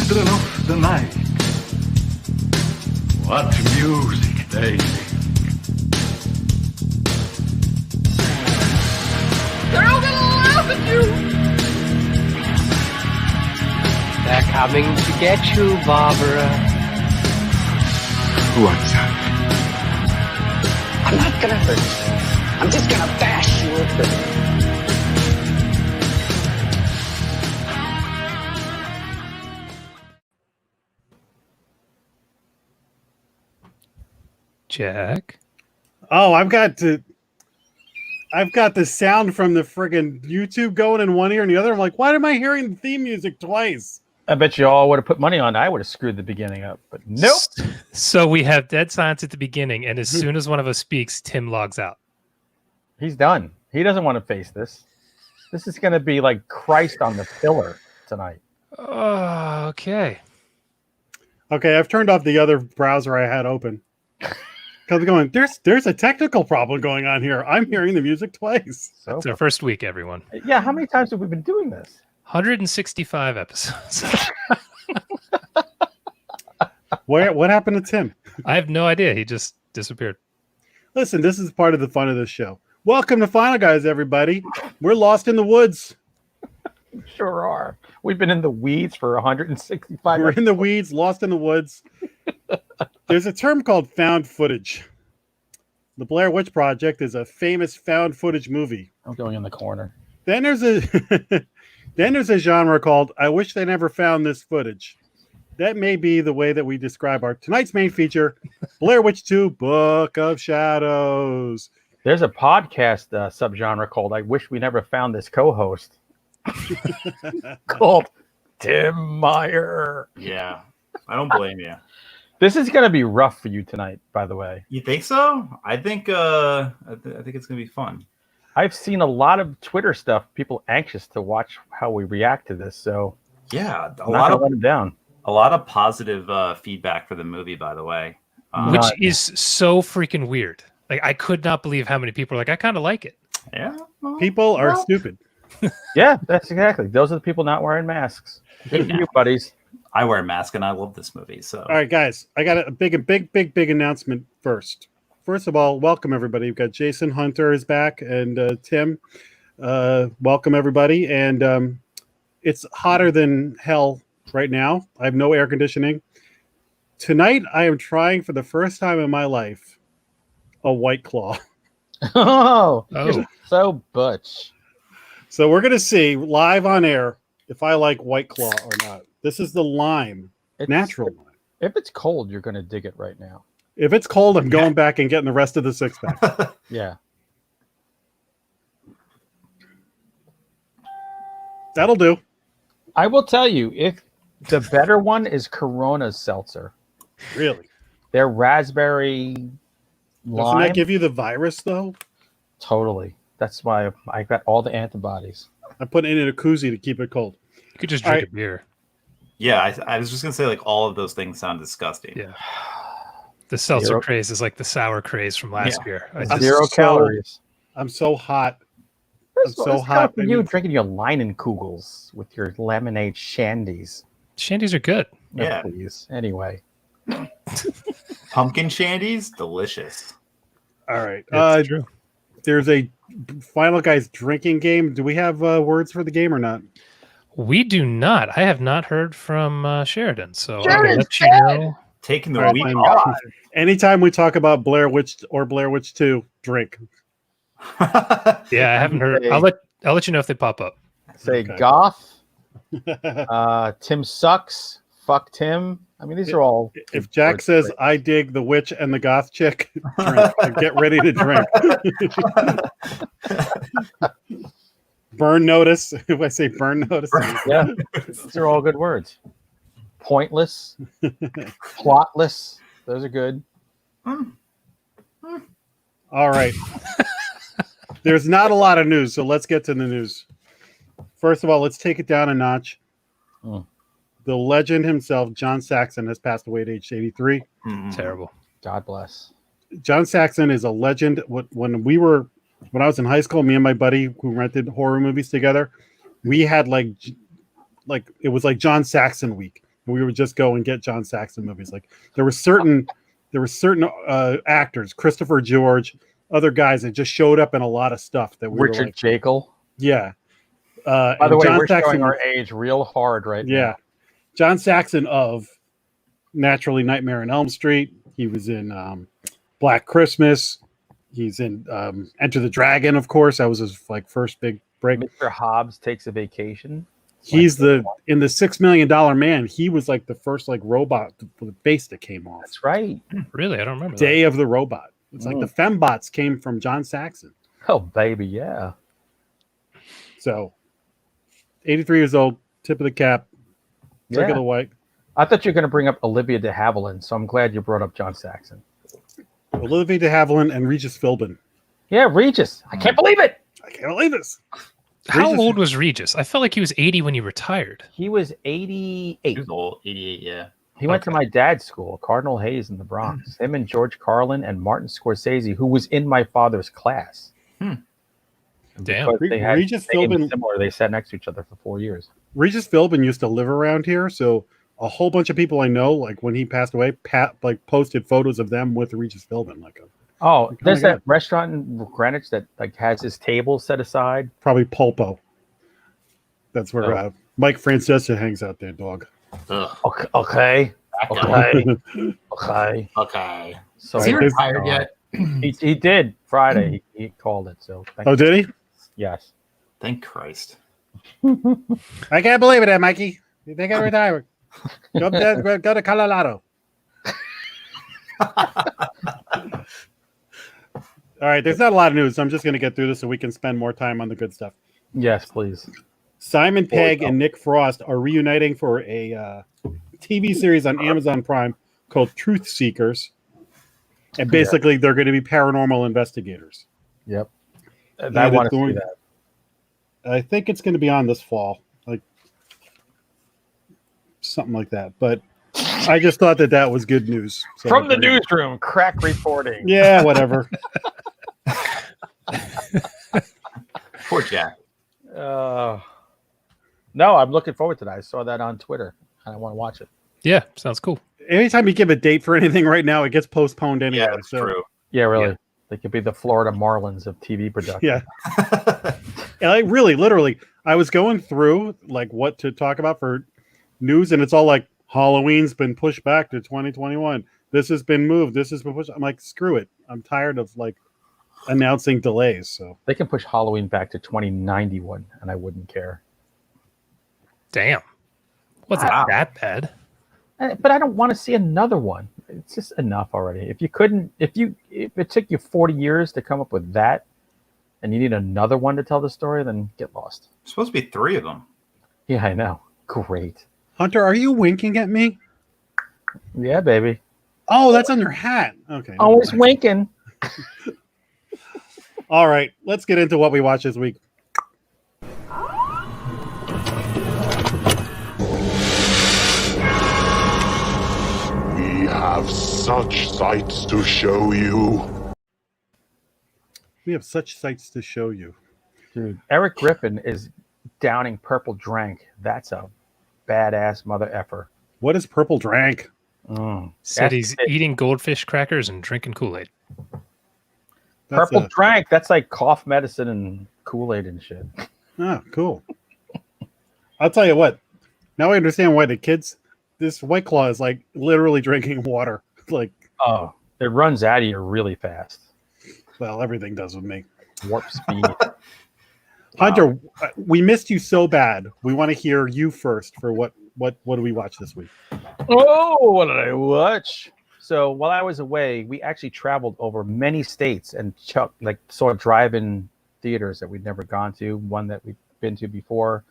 children of the night, what music they make. They're all gonna laugh at you! They're coming to get you, Barbara. What's that? I'm not gonna hurt you. I'm just gonna bash you a bit. Jack. Oh, I've got the sound from the friggin' YouTube going in one ear and the other. I'm like, why am I hearing the theme music twice? I bet you all would have put money on. I would have screwed the beginning up, but nope. So we have dead silence at the beginning, and as soon as one of us speaks, Tim logs out. He's done. He doesn't want to face this. This is going to be like Christ on the pillar tonight. Oh, okay. Okay, I've turned off the other browser I had open. Because I'm going, there's a technical problem going on here. I'm hearing the music twice. So It's our first week, everyone. yeah, how many times have we been doing this? 165 episodes. What happened to Tim? I have no idea. He just disappeared. Listen, this is part of the fun of this show. Welcome to Final Guys, everybody. We're lost in the woods. Sure are. We've been in the weeds for 165 We're in the weeds, lost in the woods. There's a term called found footage. The Blair Witch Project is a famous found footage movie. I'm going in the corner. Then there's a genre called I wish they never found this footage. That may be the way that we describe our tonight's main feature, Blair Witch 2: Book of Shadows. There's a podcast subgenre called I wish we never found this co-host. Called Tim Meyer. Yeah, I don't blame you. This is going to be rough for you tonight, by the way. You think so? I think I think it's gonna be fun. I've seen a lot of Twitter stuff, people anxious to watch how we react to this. So Yeah, I'm not gonna let them down. a lot of positive feedback for the movie, by the way. Which is so freaking weird. Like, I could not believe how many people are like, I kind of like it. Yeah, well, People are stupid. Yeah, that's exactly. Those are the people not wearing masks. Good for you, buddies. I wear a mask and I love this movie. So All right, guys, I got a big announcement first. First of all, welcome everybody. We've got Jason Hunter is back and Tim. Welcome everybody. And it's hotter than hell right now. I have no air conditioning. Tonight, I am trying for the first time in my life a White Claw. Oh, Oh. you're so butch. So we're gonna see live on air if I like White Claw or not. This is the lime, natural lime. If it's cold, you're going to dig it right now. If it's cold, I'm going back and getting the rest of the six pack. Yeah. That'll do. I will tell you, if the better one is Corona's seltzer. Really? Their raspberry Doesn't lime. that give you the virus though? Totally. That's why I got all the antibodies. I put it in a koozie to keep it cold. You could just All drink right. a beer. yeah, I was just gonna say like all of those things sound disgusting. Yeah. The seltzer Zero- craze is like the sour craze from last year. I I'm just- Zero so- calories. I'm so hot. First I'm of all, so it's coming hot. from you drinking your Leinenkugels with your lemonade shandies. Shandies are good. No, Yeah. please. Anyway. Pumpkin shandies, delicious. All right. It's true. There's a Final Guys drinking game. Do we have words for the game or not? We do not. I have not heard from Sheridan, so I'll Sheridan's let you know. Taking the All right, week then. off. Anytime we talk about Blair Witch or Blair Witch 2, drink. Yeah, I haven't heard. I'll let you know if they pop up. Say Okay. goth. Tim sucks. Fuck Tim. I mean, these are all. If Jack says, I dig the witch and the goth chick, drink. Get ready to drink. Burn notice. If I say burn notice. Yeah, these are all good words. Pointless. Plotless. Those are good. All right. There's not a lot of news, so let's get to the news. First of all, let's take it down a notch. Mm. The legend himself, John Saxon, has passed away at age 83. Terrible. God bless. John Saxon is a legend. When I was in high school, me and my buddy who rented horror movies together, we had like it was like John Saxon week. we would just go and get John Saxon movies. Like there were certain actors, Christopher George, other guys that just showed up in a lot of stuff that we were Richard like, Jekyll. yeah. By and the way, John we're Saxon, showing our age real hard right yeah, now. John Saxon of Naturally Nightmare on Elm Street. He was in Black Christmas. He's in Enter the Dragon, of course. That was his like first big break. Mr. Hobbs Takes a Vacation. He's in the $6 Million Man. He was like the first like robot for the base that came off. That's right. Really? I don't remember Day of the Robot. It's like the fembots came from John Saxon. Oh, baby, yeah. So 83 years old, tip of the cap, Yeah. the white. I thought you were going to bring up Olivia de Havilland, so I'm glad you brought up John Saxon. Olivia de Havilland and Regis Philbin. Yeah, Regis. I can't believe it. I can't believe this. How Regis- old was Regis? I felt like he was 80 when he retired. He was He 88. was old, 88, yeah. He went to my dad's school, Cardinal Hayes in the Bronx. Him and George Carlin and Martin Scorsese, who was in my father's class. Damn. Because they had Regis names Philbin- similar. They sat next to each other for 4 years. Regis Philbin used to live around here, so a whole bunch of people I know, like when he passed away, posted photos of them with Regis Philbin. Oh, there's my that God. restaurant in Greenwich that like has his table set aside. Probably Pulpo. That's where Oh. Mike Francesa hangs out there, dog. Ugh. Okay. Okay. Okay. So Is he Right, this- retired yet? he did Friday. He called it. So thank Oh, you. did he? Yes. Thank Christ. I can't believe it, Mikey. You think I retired? Go to Colorado. All right, there's not a lot of news. So I'm just going to get through this so we can spend more time on the good stuff. Yes, please. Simon Pegg and Nick Frost are reuniting for a TV series on Amazon Prime called Truth Seekers. And basically, they're going to be paranormal investigators. Yep. And Yeah, I want to they're see doing- that. I think it's going to be on this fall, like something like that. But I just thought that was good news. So From the newsroom, crack reporting. Yeah, whatever. Poor Jack. No, I'm looking forward to that. I saw that on Twitter, and I want to watch it. Yeah, sounds cool. Anytime you give a date for anything right now, it gets postponed anyway. Yeah, that's true. Yeah, really. Yeah. They could be the Florida Marlins of TV production. Yeah. And I really, literally, I was going through like what to talk about for news, and it's all like Halloween's been pushed back to 2021. This has been moved. This has been pushed. I'm like, screw it. I'm tired of like announcing delays. So They can push Halloween back to 2091, and I wouldn't care. Damn. Wasn't Wow. that bad. But I don't want to see another one. It's just enough already. If it took you 40 years to come up with that, and you need another one to tell the story, then get lost. There's supposed to be 3 of them. Yeah, I know. Great. Hunter, are you winking at me? Yeah, baby. Oh, that's on your hat. Okay. Always winking. All right, let's get into what we watched this week. We have such sights to show you. We have such sights to show you. Dude, Eric Griffin is downing purple drank. That's a badass mother effer. What is Purple Drank? Said That's he's it. eating goldfish crackers and drinking Kool-Aid. That's Purple drank. That's like cough medicine and Kool-Aid and shit. Cool. I'll tell you what. Now I understand why the kids. This White Claw is like literally drinking water. Like, Oh, it runs out of you really fast. well, everything does with me. Warp speed. Hunter, we missed you so bad. We want to hear you first for what do we watch this week? Oh, what did I watch? So while I was away, we actually traveled over many states and saw drive-in theaters that we'd never gone to. One that we'd been to before,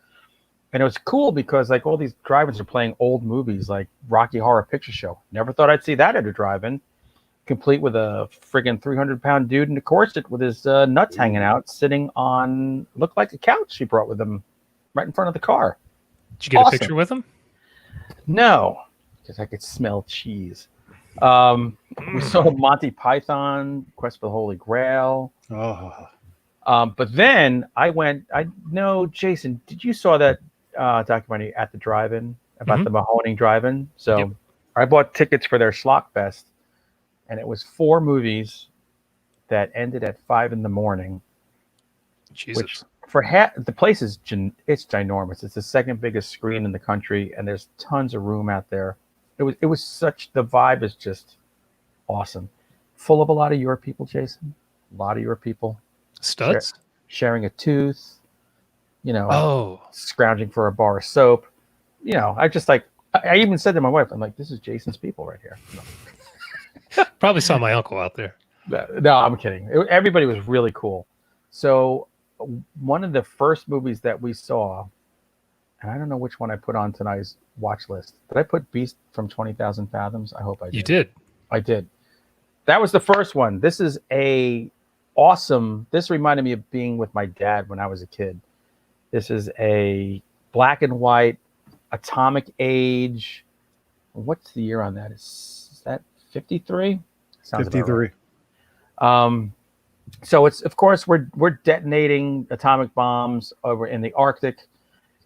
and it was cool because like all these drive-ins are playing old movies like Rocky Horror Picture Show. Never thought I'd see that at a drive-in, complete with a friggin' 300-pound dude in a corset with his nuts hanging out, sitting on looked like a couch he brought with him, right in front of the car. Did you get Awesome. a picture with him? No, because I could smell cheese. We saw Monty Python, Quest for the Holy Grail. Oh, But then I know, Jason, did you saw that documentary At the Drive-In? about the Mahoning Drive-In. So I bought tickets for their Schlock Fest, and it was 4 movies that ended at 5 a.m. Jesus. Which for the place is it's ginormous. It's the second biggest screen in the country, and there's tons of room out there. It was such, the vibe is just awesome. Full of a lot of your people, Jason. A lot of your people. Studs? Sharing a tooth, scrounging for a bar of soap. I just I even said to my wife, I'm like, this is Jason's people right here. Probably saw my uncle out there. No, I'm kidding. Everybody was really cool. So one of the first movies that we saw, and I don't know which one I put on tonight's watch list. Did I put Beast from 20,000 Fathoms? I hope I did. You did. I did. That was the first one. This is awesome. This reminded me of being with my dad when I was a kid. This is a black and white, atomic age. What's the year on that? Is that 53? Sounds 53. Right. So it's, of course, we're detonating atomic bombs over in the Arctic,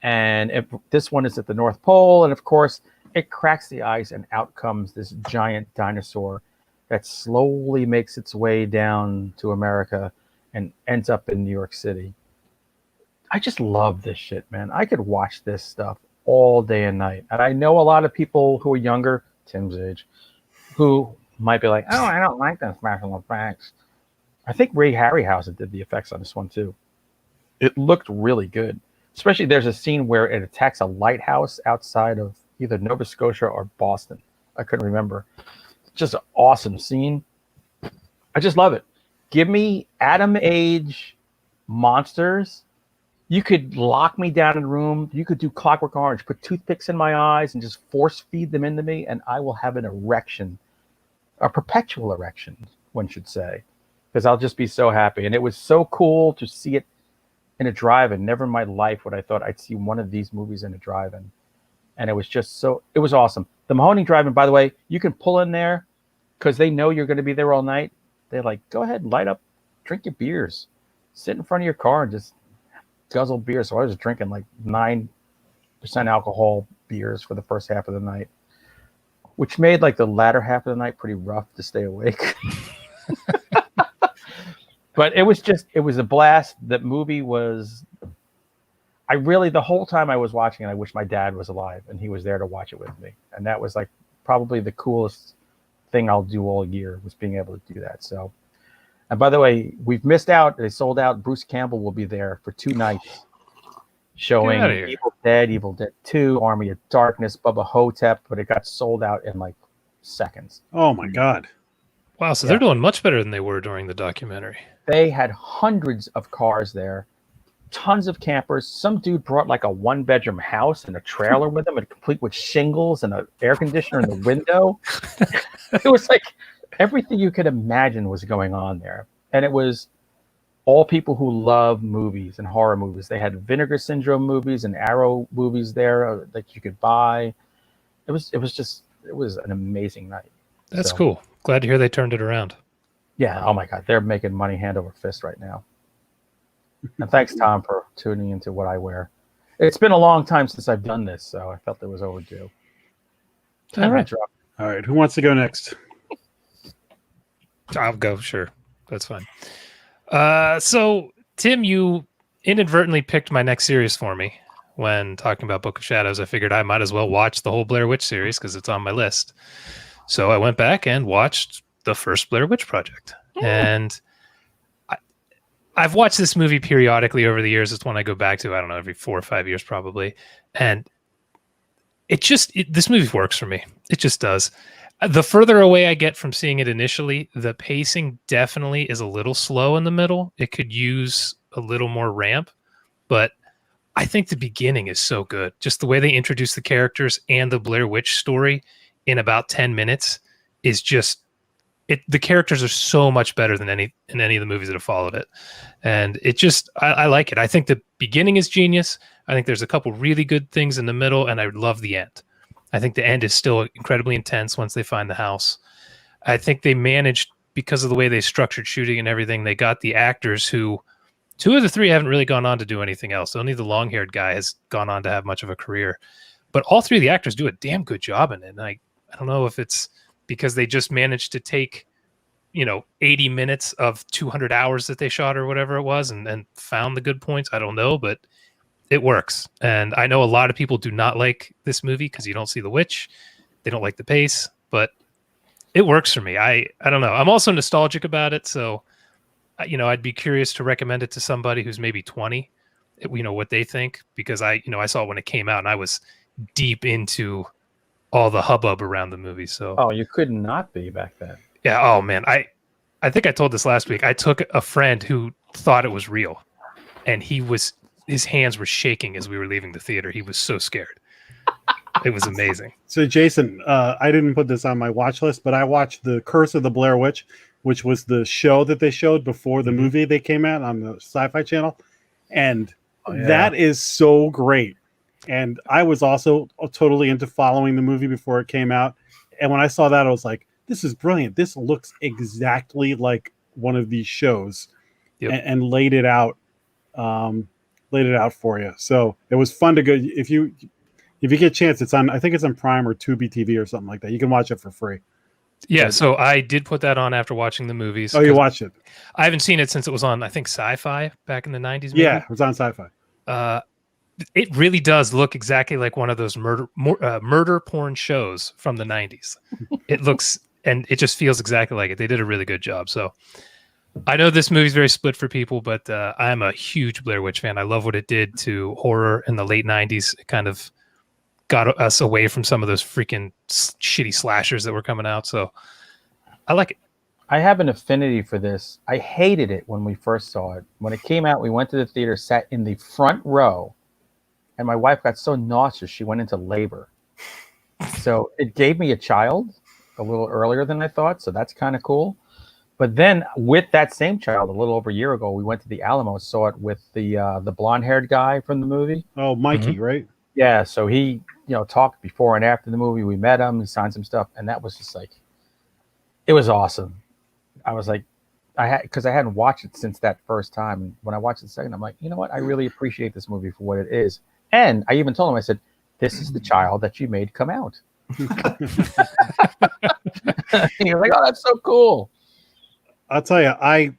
and this one is at the North Pole, and of course it cracks the ice, and out comes this giant dinosaur that slowly makes its way down to America and ends up in New York City. I just love this shit, man. I could watch this stuff all day and night, and I know a lot of people who are younger, Tim's age, who might be like, "Oh, I don't like the special effects." I think Ray Harryhausen did the effects on this one too. It looked really good. Especially there's a scene where it attacks a lighthouse outside of either Nova Scotia or Boston. I couldn't remember. Just an awesome scene. I just love it. Give me Atom Age monsters. You could lock me down in a room. You could do Clockwork Orange, put toothpicks in my eyes and just force feed them into me, and I will have an erection. A perpetual erection, one should say. Because I'll just be so happy. And it was so cool to see it in a drive-in. Never in my life would I thought I'd see one of these movies in a drive-in. And it was just it was awesome. The Mahoning Drive-In, by the way, you can pull in there because they know you're going to be there all night. They're like, go ahead, light up, drink your beers. Sit in front of your car and just guzzle beer. So I was drinking like 9% alcohol beers for the first half of the night, which made like the latter half of the night pretty rough to stay awake. But it was a blast. That movie was, the whole time I was watching it, I wish my dad was alive and he was there to watch it with me. And that was like probably the coolest thing I'll do all year, was being able to do that. So, and by the way, we've missed out. They sold out. Bruce Campbell will be there for 2 nights showing Evil Dead 2, Army of Darkness, Bubba Hotep, but it got sold out in like seconds. Oh my God. Wow, so they're doing much better than they were during the documentary. They had hundreds of cars there, tons of campers. Some dude brought like a 1-bedroom house and a trailer with him, and complete with shingles and an air conditioner in the window. It was like everything you could imagine was going on there. And it was all people who love movies and horror movies. They had Vinegar Syndrome movies and Arrow movies there that you could buy. It was an amazing night. That's cool. Glad to hear they turned it around. Yeah. Oh my God. They're making money hand over fist right now. And thanks, Tom, for tuning into what I wear. It's been a long time since I've done this, so I felt it was overdue. All right. Who wants to go next? I'll go. Sure. That's fine. So Tim, you inadvertently picked my next series for me when talking about Book of Shadows. I figured I might as well watch the whole Blair Witch series because it's on my list. So I went back and watched the first Blair Witch Project. And I've watched this movie periodically over the years. It's one I go back to, I don't know, every 4 or 5 years probably. And this movie works for me. It just does. The further away I get from seeing it initially, the pacing definitely is a little slow in the middle. It could use a little more ramp, but I think the beginning is so good. Just the way they introduce the characters and the Blair Witch story in about 10 minutes is just the characters are so much better than any of the movies that have followed it. And I like it. I think the beginning is genius. I think there's a couple really good things in the middle, and I love the end. I think the end is still incredibly intense once they find the house. I think they managed, because of the way they structured shooting and everything, they got the actors who, 2 of the 3 haven't really gone on to do anything else. Only the long-haired guy has gone on to have much of a career. but all three of the actors do a damn good job in it. And I don't know if it's because they just managed to take 80 minutes of 200 hours that they shot or whatever it was and found the good points. I don't know, but it works. And I know a lot of people do not like this movie because you don't see the witch. They don't like the pace, but it works for me. I don't know. I'm also nostalgic about it. So, I'd be curious to recommend it to somebody who's maybe 20, what they think, because I saw it when it came out and I was deep into all the hubbub around the movie. So, Oh, you could not be back then. yeah. Oh man. I think I told this last week. I took a friend who thought it was real and his hands were shaking as we were leaving the theater. He was so scared. It was amazing. So, Jason, I didn't put this on my watch list, but I watched The Curse of the Blair Witch, which was the show that they showed before the movie they came out on the Sci-Fi Channel. And that is so great. And I was also totally into following the movie before it came out. And when I saw that, I was like, this is brilliant. This looks exactly like one of these shows. Yep. And laid it out for you. So it was fun to go. If you get a chance, it's on, I think it's on Prime or Tubi TV or something like that. You can watch it for free. Yeah, so I did put that on after watching the movies. Oh, you watched it? I haven't seen it since it was on, I think, Sci-Fi back in the 90s. Maybe. Yeah, it was on Sci-Fi. It really does look exactly like one of those murder porn shows from the 90s. It looks, and it just feels exactly like it. They did a really good job. So I know this movie's very split for people, but I'm a huge Blair Witch fan. I love what it did to horror in the late 90s. It kind of got us away from some of those freaking shitty slashers that were coming out. So I like it. I have an affinity for this. I hated it when we first saw it. When it came out, we went to the theater, sat in the front row, and my wife got so nauseous she went into labor. So it gave me a child a little earlier than I thought. So that's kind of cool. But then with that same child, a little over a year ago, we went to the Alamo, saw it with the blonde-haired guy from the movie. Oh, Mikey, right? Yeah, so he, talked before and after the movie. We met him, he signed some stuff, and that was just like, it was awesome. I was like, because I hadn't watched it since that first time. And when I watched it second, I'm like, you know what? I really appreciate this movie for what it is. And I even told him, I said, this is the child that you made come out. And he was like, oh, that's so cool. I'll tell you, I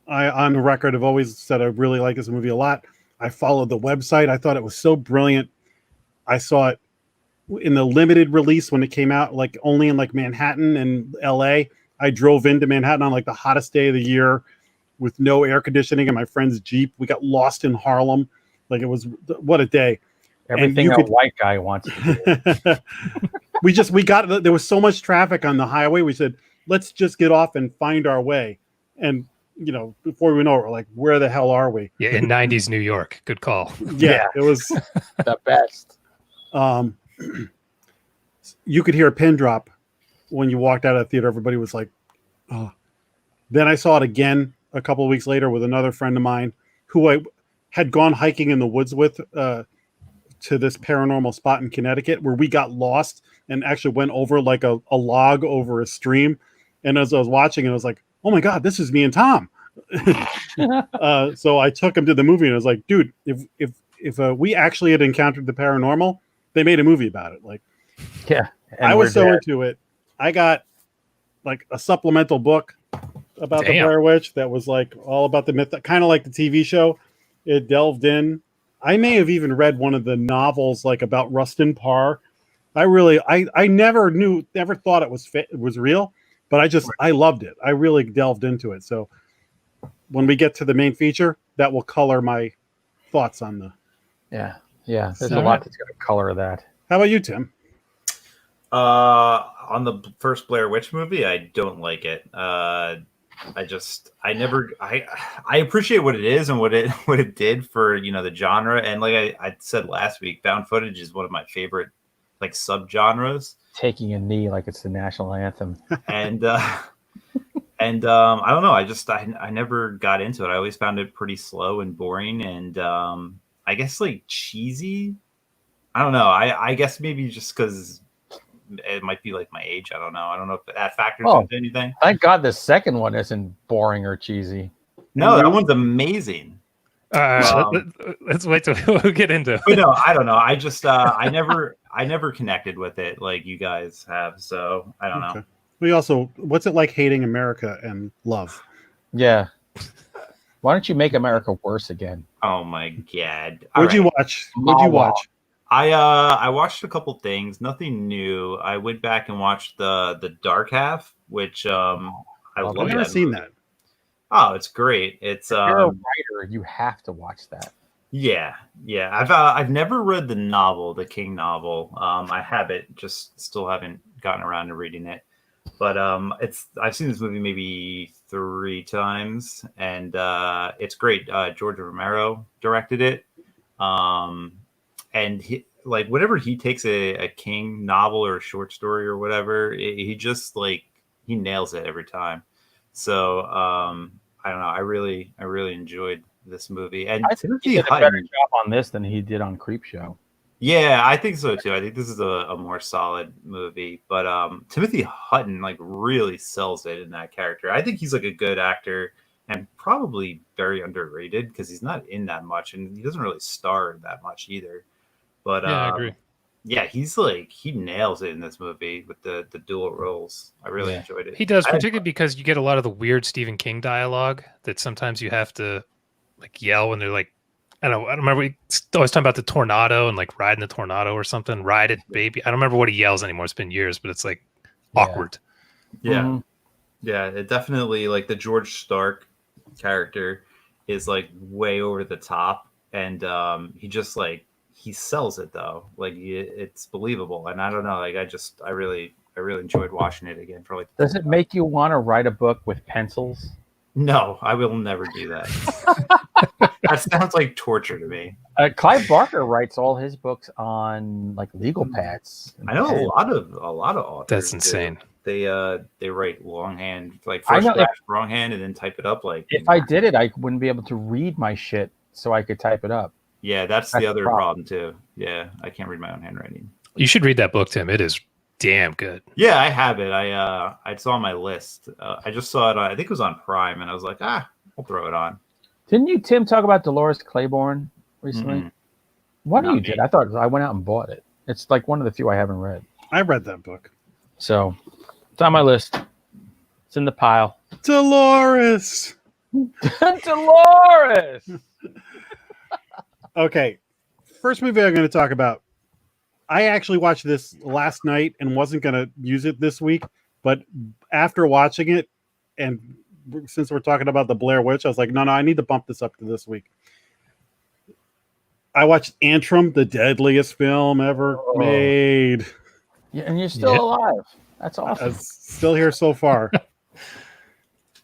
on the record have always said I really like this movie a lot. I followed the website. I thought it was so brilliant. I saw it in the limited release when it came out, like only in like Manhattan and LA. I drove into Manhattan on like the hottest day of the year with no air conditioning in my friend's Jeep. We got lost in Harlem. Like it was, what a day. Everything a white guy wants to do. There was so much traffic on the highway. We said, let's just get off and find our way. And, before we know it, we're like, where the hell are we? Yeah, in 90s New York. Good call. Yeah. It was the best. You could hear a pin drop when you walked out of the theater. Everybody was like, oh. Then I saw it again a couple of weeks later with another friend of mine who I had gone hiking in the woods with to this paranormal spot in Connecticut where we got lost and actually went over like a log over a stream. And as I was watching it, I was like, oh my God, this is me and Tom. So I took him to the movie and I was like, dude, if we actually had encountered the paranormal, they made a movie about it. Like, yeah, I was so into it. I got like a supplemental book about the Blair Witch that was like all about the myth, kind of like the TV show. It delved in. I may have even read one of the novels like about Rustin Parr. I never thought it was real, but I loved it. I really delved into it. So when we get to the main feature, that will color my thoughts on the. Yeah. There's a lot that's going to color that. How about you, Tim? On the first Blair Witch movie, I don't like it. I appreciate what it is and what it did for the genre, and like I said last week, found footage is one of my favorite like subgenres. Taking a knee like it's the national anthem, and I don't know. I never got into it. I always found it pretty slow and boring, and I guess like cheesy. I don't know. I guess maybe just because it might be like my age. I don't know. I don't know if that factors into anything. Thank God the second one isn't boring or cheesy. No, that one's amazing. Let's wait till we'll get into it. But no, I don't know. I just I I never connected with it like you guys have, so I don't know. We also, what's it like hating America and love? Yeah. Why don't you make America worse again? Oh my god! What'd you watch? What'd you watch? I watched a couple things, nothing new. I went back and watched the Dark Half, which I love. I've never seen that. Oh, it's great. It's If you're a writer, you have to watch that. Yeah. I've never read the novel, the King novel. I have it, just still haven't gotten around to reading it. But I've seen this movie maybe 3 times, and it's great. George Romero directed it, and like whenever he takes a King novel or a short story or whatever, he just like he nails it every time. So I don't know. I really enjoyed this movie, and I think he did a better job on this than he did on Creepshow. Yeah, I think so too. I think this is a more solid movie, but Timothy Hutton like really sells it in that character. I think he's like a good actor and probably very underrated because he's not in that much and he doesn't really star that much either. But yeah, I agree. Yeah, he's like he nails it in this movie with the dual roles. I really enjoyed it. He does, particularly because you get a lot of the weird Stephen King dialogue that sometimes you have to like yell when they're like, I don't remember. We always talking about the tornado and like riding the tornado or something. Ride it, baby. I don't remember what he yells anymore. It's been years, but it's like awkward. Yeah, yeah. It definitely like the George Stark character is like way over the top, and he just like he sells it though. Like it's believable, and I don't know. Like I really enjoyed watching it again for like. Does it make you want to write a book with pencils? No, I will never do that. That sounds like torture to me. Clive Barker writes all his books on like legal pads. I know a lot of authors. That's insane. They write longhand, like first draft longhand, and then type it up. Like if I did it, I wouldn't be able to read my shit, so I could type it up. Yeah, that's the other problem too. Yeah, I can't read my own handwriting. You should read that book, Tim. It is damn good. Yeah, I have it. I saw on my list. I just saw it on, I think it was on Prime, and I was like, I'll throw it on. Didn't you, Tim, talk about Dolores Claiborne recently? Mm-hmm. What you did? I thought I went out and bought it. It's like one of the few I haven't read. I read that book. So it's on my list. It's in the pile. Dolores. Dolores. Okay. First movie I'm going to talk about. I actually watched this last night and wasn't going to use it this week, but after watching it, and since we're talking about the Blair Witch, I was like, no, I need to bump this up to this week. I watched Antrim, the deadliest film ever made. Yeah, and you're still alive. That's awesome. I'm still here so far.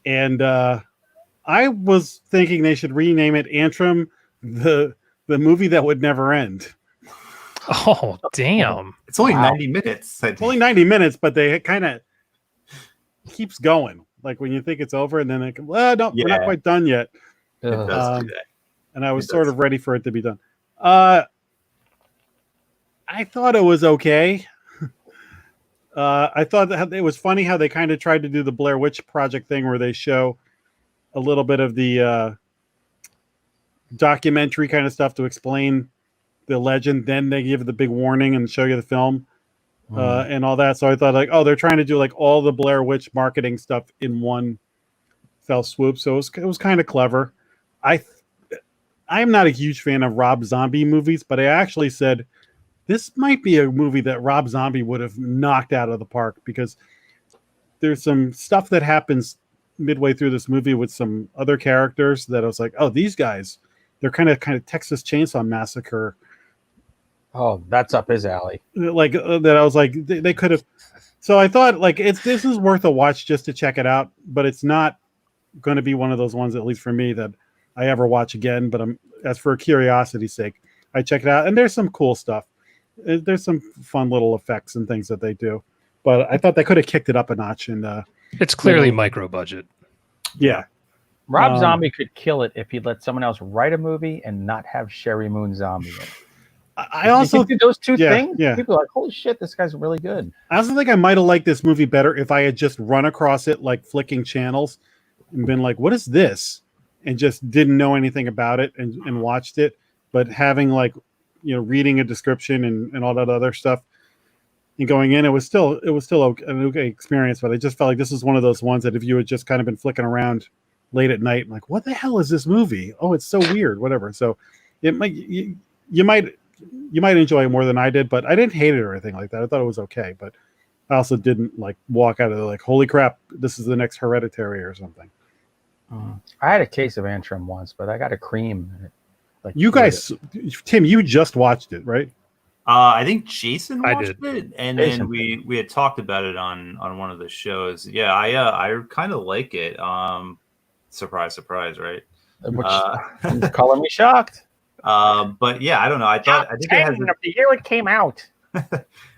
And I was thinking they should rename it Antrim, the movie that would never end. Oh, damn. It's only 90 minutes. It's only 90 minutes, but they kind of keeps going. Like when you think it's over and then they come, we're not quite done yet. It does do that. And I was sort of ready for it to be done. I thought it was okay. I thought that it was funny how they kind of tried to do the Blair Witch Project thing where they show a little bit of the documentary kind of stuff to explain the legend. Then they give the big warning and show you the film and all that. So I thought like, they're trying to do like all the Blair Witch marketing stuff in one fell swoop. So it was kind of clever. I'm not a huge fan of Rob Zombie movies, but I actually said this might be a movie that Rob Zombie would have knocked out of the park because there's some stuff that happens midway through this movie with some other characters that I was like, these guys, they're kind of Texas Chainsaw Massacre. Oh, that's up his alley. Like that, I was like, they could have. So I thought like this is worth a watch just to check it out, but it's not going to be one of those ones, at least for me, that I ever watch again. But as for curiosity's sake, I check it out, and there's some cool stuff. There's some fun little effects and things that they do, but I thought they could have kicked it up a notch. And it's clearly micro budget. Yeah, Rob Zombie could kill it if he let someone else write a movie and not have Sherry Moon Zombie in it. I also think those two things. Yeah. People are like, holy shit, this guy's really good. I also think I might have liked this movie better if I had just run across it like flicking channels and been like, what is this? And just didn't know anything about it and watched it. But having like reading a description and all that other stuff and going in, it was still an okay experience. But I just felt like this is one of those ones that if you had just kind of been flicking around late at night, like, what the hell is this movie? Oh, it's so weird, whatever. So it might you might enjoy it more than I did, but I didn't hate it or anything like that. I thought it was okay, but I also didn't like walk out of there like, holy crap, this is the next Hereditary or something. I had a case of Antrim once, but I got a cream. And it, like, you guys, Tim, you just watched it, right? I think Jason I watched did. it, and Jason. then we had talked about it on one of the shows. Yeah, I kind of like it. Surprise, right? Which color me shocked. But yeah, I don't know. I think it has of the year it came out.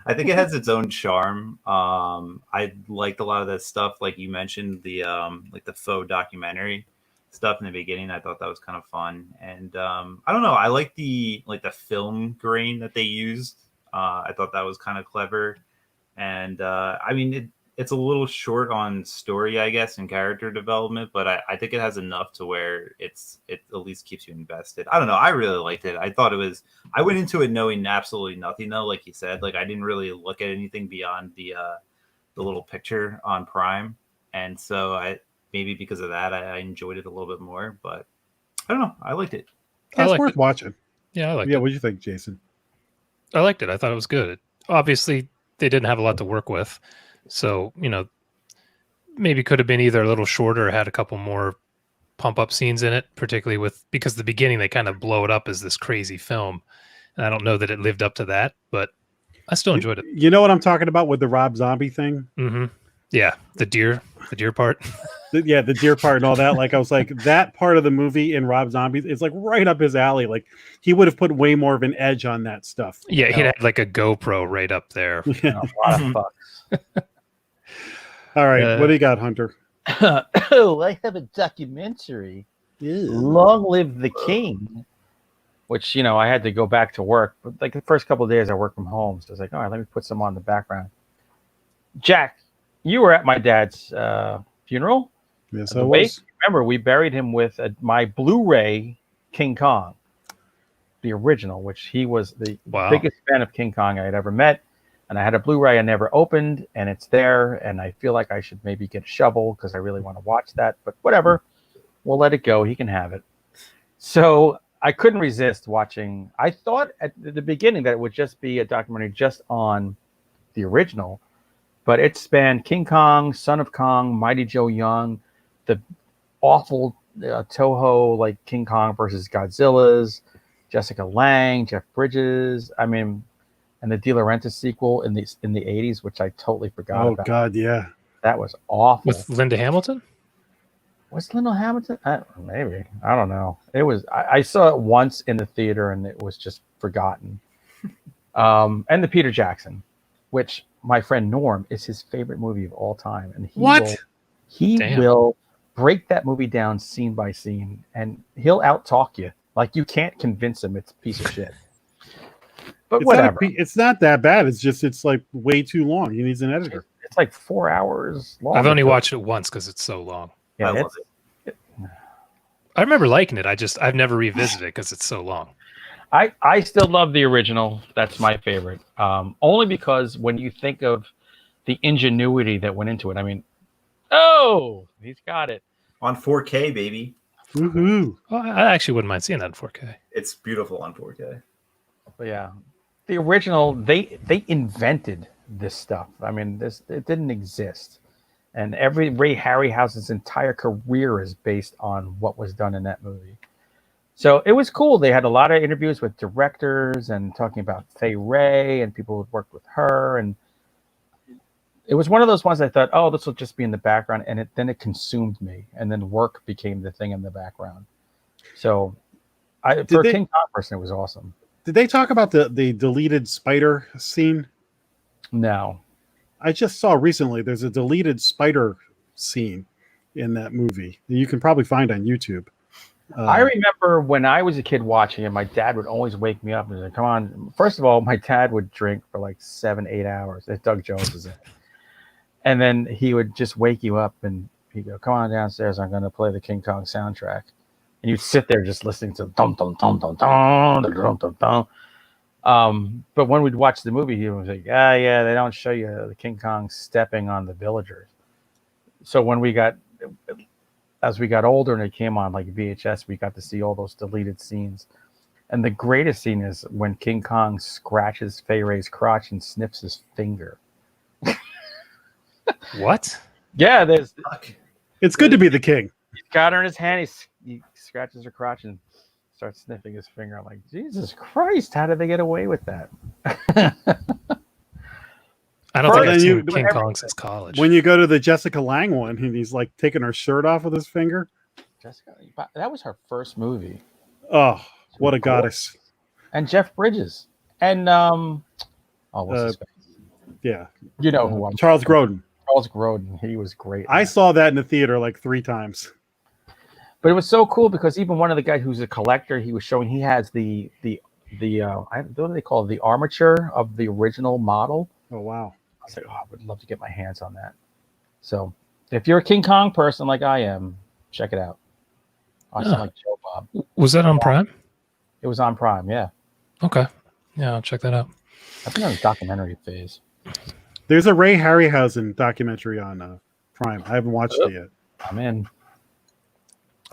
I think it has its own charm. I liked a lot of that stuff, like you mentioned, the like the faux documentary stuff in the beginning. I thought that was kind of fun, and I don't know. I like the film grain that they used. I thought that was kind of clever, and I mean it's a little short on story, I guess, and character development, but I think it has enough to where it at least keeps you invested. I don't know. I really liked it. I thought it was. I went into it knowing absolutely nothing, though. Like you said, like I didn't really look at anything beyond the little picture on Prime, and so maybe because of that I enjoyed it a little bit more. But I don't know. I liked it. It's worth watching. Yeah, I liked it. Yeah, what do you think, Jason? I liked it. I thought it was good. Obviously, they didn't have a lot to work with. So, maybe could have been either a little shorter or had a couple more pump up scenes in it, particularly because the beginning, they kind of blow it up as this crazy film. And I don't know that it lived up to that, but I still enjoyed it. You know what I'm talking about with the Rob Zombie thing? Mm-hmm. Yeah. The deer part. The deer part and all that. Like, I was like, that part of the movie in Rob Zombie is like right up his alley. Like, he would have put way more of an edge on that stuff. Yeah. He'd had like a GoPro right up there. A lot of fucks. All right, what do you got, Hunter? Oh, I have a documentary. Long Live the King, which, I had to go back to work. But like the first couple of days I worked from home. So I was like, all right, let me put some on the background. Jack, you were at my dad's funeral. Yes, I was. Remember, we buried him with my Blu-ray King Kong, the original, which he was the biggest fan of King Kong I had ever met. And I had a Blu-ray I never opened, and it's there. And I feel like I should maybe get a shovel because I really want to watch that. But whatever, we'll let it go. He can have it. So I couldn't resist watching. I thought at the beginning that it would just be a documentary just on the original, but it spanned King Kong, Son of Kong, Mighty Joe Young, the awful Toho like King Kong versus Godzilla's, Jessica Lange, Jeff Bridges. I mean. And the De Laurentiis sequel in the 80s, which I totally forgot about. Oh, God, yeah. That was awful. With Linda Hamilton? Was Linda Hamilton? Maybe. I don't know. It was. I saw it once in the theater, and it was just forgotten. And the Peter Jackson, which my friend Norm is his favorite movie of all time. And he will break that movie down scene by scene, and he'll out-talk you. Like, you can't convince him it's a piece of shit. But whatever. It's not that bad. It's like way too long. He needs an editor. It's like 4 hours long. I've only watched it once because it's so long. Yeah, I love it. I remember liking it. I've never revisited it because it's so long. I still love the original. That's my favorite. Only because when you think of the ingenuity that went into it, I mean, he's got it. On 4K, baby. Woohoo. Well, I actually wouldn't mind seeing that in 4K. It's beautiful on 4K. But yeah. The original, they invented this stuff. I mean, it didn't exist. And Ray Harryhausen's entire career is based on what was done in that movie. So it was cool. They had a lot of interviews with directors and talking about Fay Wray and people who worked with her. And it was one of those ones I thought, this will just be in the background. And then it consumed me. And then work became the thing in the background. So for a King Kong person, it was awesome. Did they talk about the deleted spider scene? No. I just saw recently there's a deleted spider scene in that movie that you can probably find on YouTube. I remember when I was a kid watching it, my dad would always wake me up and say, come on. First of all, my dad would drink for like 7-8 hours if Doug Jones was in. And then he would just wake you up and he'd go, come on downstairs. I'm going to play the King Kong soundtrack. And you'd sit there just listening to dum dum dum dum dum dum dum dum dum. But when we'd watch the movie, he was like, yeah, they don't show you the King Kong stepping on the villagers. So as we got older and it came on like VHS, we got to see all those deleted scenes. And the greatest scene is when King Kong scratches Fay Ray's crotch and sniffs his finger. What? Yeah, It's good to be the king. he's got her in his hand. He scratches her crotch and starts sniffing his finger. I'm like, Jesus Christ, how did they get away with that? I don't think I've seen you- King Kong since college. When you go to the Jessica Lange one, and he's like taking her shirt off with his finger. Jessica, that was her first movie. Oh, what a goddess! And Jeff Bridges. And what's his face? Yeah, You know who I'm Charles Grodin. Charles Grodin. He was great. I saw that in the theater like 3 times. But it was so cool because even one of the guys who's a collector, he was showing he has the what do they call it? The armature of the original model. Oh wow! I was like, I would love to get my hands on that. So if you're a King Kong person like I am, check it out. I sound like Joe Bob. Was that on Prime? It was on Prime, yeah. Okay. Yeah, I'll check that out. I think on the documentary phase. There's a Ray Harryhausen documentary on Prime. I haven't watched it yet. I'm in.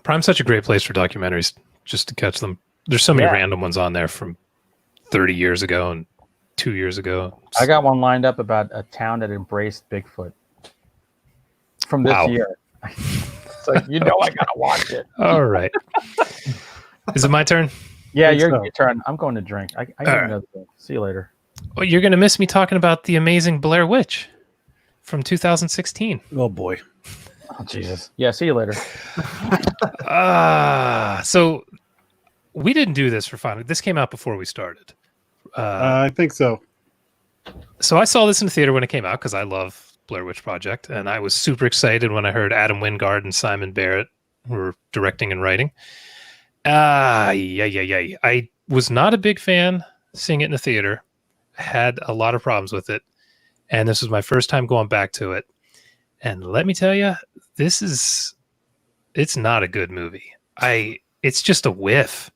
Prime's such a great place for documentaries, just to catch them. There's so many random ones on there from 30 years ago and 2 years ago. I got one lined up about a town that embraced Bigfoot from this year. It's like, I gotta watch it. All right. Is it my turn? Yeah, your turn. I'm going to drink. I got another thing. See you later. Well, you're going to miss me talking about the amazing Blair Witch from 2016. Oh boy. Oh Jesus. Yeah, see you later. So we didn't do this for fun. This came out before we started. I think so. So I saw this in the theater when it came out because I love Blair Witch Project, and I was super excited when I heard Adam Wingard and Simon Barrett were directing and writing. I was not a big fan seeing it in the theater. Had a lot of problems with it, and this was my first time going back to it. And let me tell you, it's not a good movie. It's just a whiff,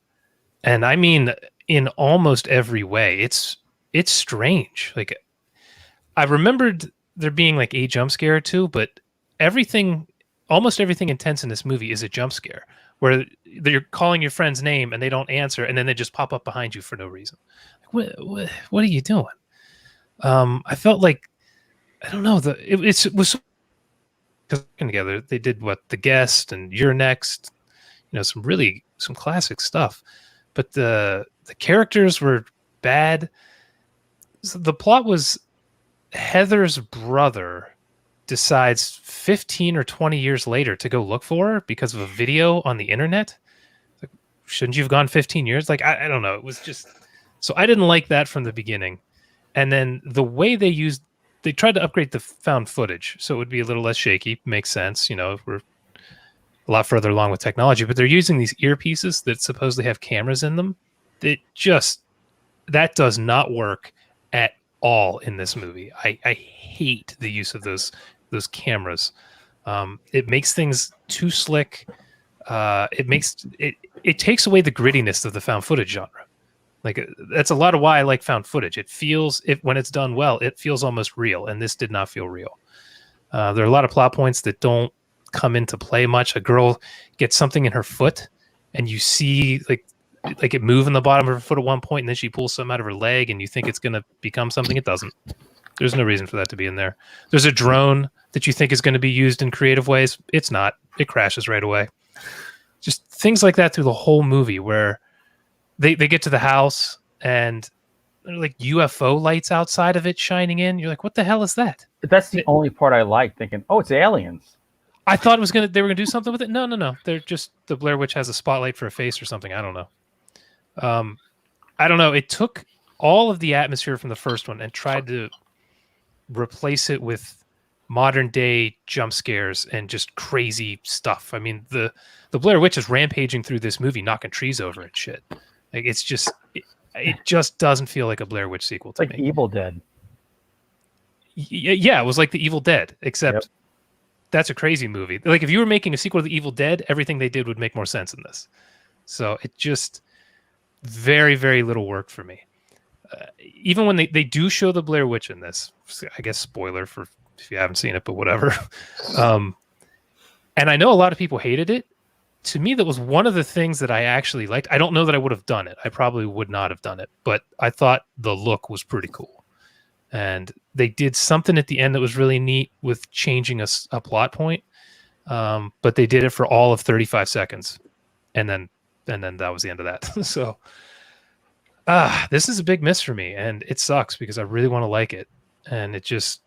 and I mean in almost every way. It's strange. Like, I remembered there being like a jump scare or two, but almost everything intense in this movie is a jump scare where you're calling your friend's name and they don't answer, and then they just pop up behind you for no reason. Like, what are you doing? I felt like, I don't know, it was working together. They did The Guest and You're Next, some classic stuff, but the characters were bad. So the plot was Heather's brother decides 15 or 20 years later to go look for her because of a video on the internet. Like, shouldn't you have gone 15 years? Like, I don't know. It was just, so I didn't like that from the beginning. And then the way they tried to upgrade the found footage so it would be a little less shaky. Makes sense. We're a lot further along with technology, but they're using these earpieces that supposedly have cameras in them. That does not work at all in this movie. I hate the use of those cameras. It makes things too slick. It takes away the grittiness of the found footage genre. Like, that's a lot of why I like found footage. It feels, when it's done well, it feels almost real, and this did not feel real. There are a lot of plot points that don't come into play much. A girl gets something in her foot, and you see like it move in the bottom of her foot at one point, and then she pulls something out of her leg, and you think it's going to become something. It doesn't. There's no reason for that to be in there. There's a drone that you think is going to be used in creative ways. It's not. It crashes right away. Just things like that through the whole movie where they get to the house and there are like UFO lights outside of it shining in. You're like, what the hell is that? That's the only part I like, thinking, oh, it's aliens. I thought they were gonna do something with it. No. They're just, the Blair Witch has a spotlight for a face or something. I don't know. I don't know. It took all of the atmosphere from the first one and tried to replace it with modern day jump scares and just crazy stuff. I mean, the Blair Witch is rampaging through this movie, knocking trees over and shit. Like, it's just, it just doesn't feel like a Blair Witch sequel to me. Like Evil Dead. Yeah, it was like the Evil Dead, except that's a crazy movie. Like, if you were making a sequel to the Evil Dead, everything they did would make more sense in this. So it just very, very little worked for me. even when they do show the Blair Witch in this, I guess spoiler for if you haven't seen it, but whatever. And I know a lot of people hated it. To me, that was one of the things that I actually liked. I don't know that I would have done it. I probably would not have done it, but I thought the look was pretty cool. And they did something at the end that was really neat with changing a plot point. But they did it for all of 35 seconds. And then that was the end of that. So this is a big miss for me, and it sucks because I really want to like it. And it just,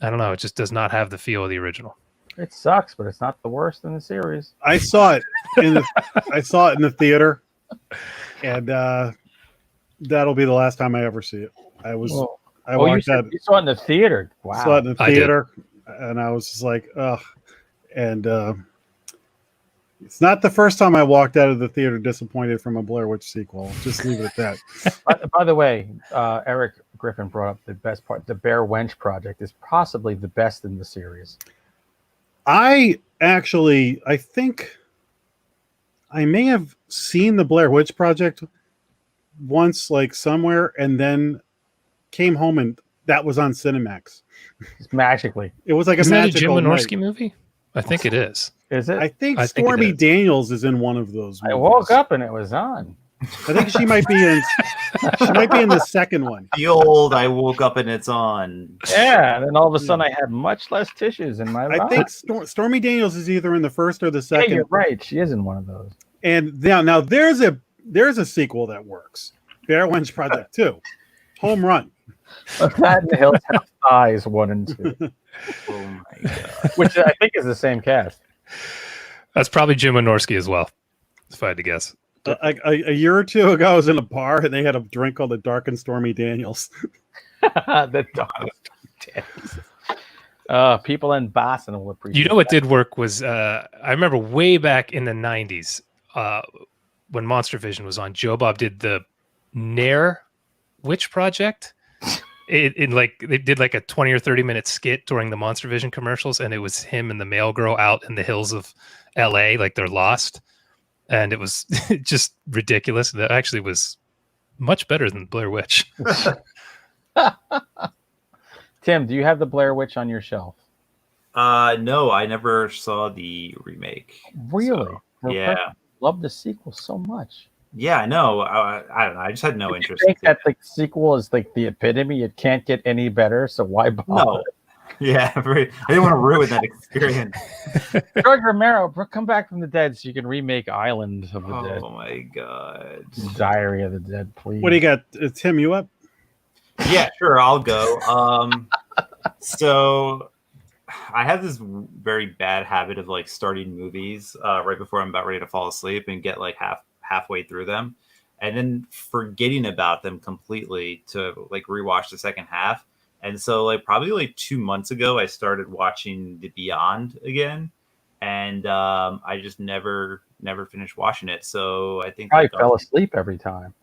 I don't know, it just does not have the feel of the original. It sucks, but it's not the worst in the series. I saw it in the theater, and that'll be the last time I ever see it. I watched that. You saw it in the theater. Wow. Saw it in the theater, and I was just like, ugh. And it's not the first time I walked out of the theater disappointed from a Blair Witch sequel. Just leave it at that. By the way, Eric Griffin brought up the best part. The Blair Witch Project is possibly the best in the series. I think I may have seen the Blair Witch Project once, like somewhere, and then came home and that was on Cinemax. Magically. It was like Isn't a that a Jim magical Wynorski night. movie? I think it is. Is it? I think I think Stormy it is. Daniels is in one of those movies. I woke up and it was on. I think she might be in the second one. The old I woke up and it's on. Yeah, and then all of a sudden I had much less tissues in my life. I think Stormy Daniels is either in the first or the Yeah, second. you're right. She is in one of those. And now there's a sequel that works. Blair Witch Project 2. Home run. That and the Hills Have Eyes 1 and 2. Oh my god! Which I think is the same cast. That's probably Jim Wynorski as well, if I had to guess. A year or two ago, I was in a bar and they had a drink called the Dark and Stormy Daniels. The dog. People in Boston will appreciate. You know what did work was I remember way back in the 90s when Monster Vision was on, Joe Bob did the Nair Witch Project. They did like a 20 or 30 minute skit during the Monster Vision commercials, and it was him and the mail girl out in the hills of LA, like they're lost. And it was just ridiculous. That actually was much better than Blair Witch. Tim, do you have the Blair Witch on your shelf? No, I never saw the remake. Really? So, yeah. Love the sequel so much. Yeah, I know. I don't know. I just had no interest. I think that the sequel is like the epitome. It can't get any better, so why bother? No. Yeah, I didn't want to ruin that experience. George Romero, come back from the dead so you can remake Island of the Dead. Oh my god. Diary of the Dead, please. What do you got? Tim, you up? Yeah, sure, I'll go. So I have this very bad habit of like starting movies right before I'm about ready to fall asleep and get like halfway through them and then forgetting about them completely to like rewatch the second half. And so like probably like 2 months ago, I started watching The Beyond again. And I just never finished watching it. So I think I fell asleep every time.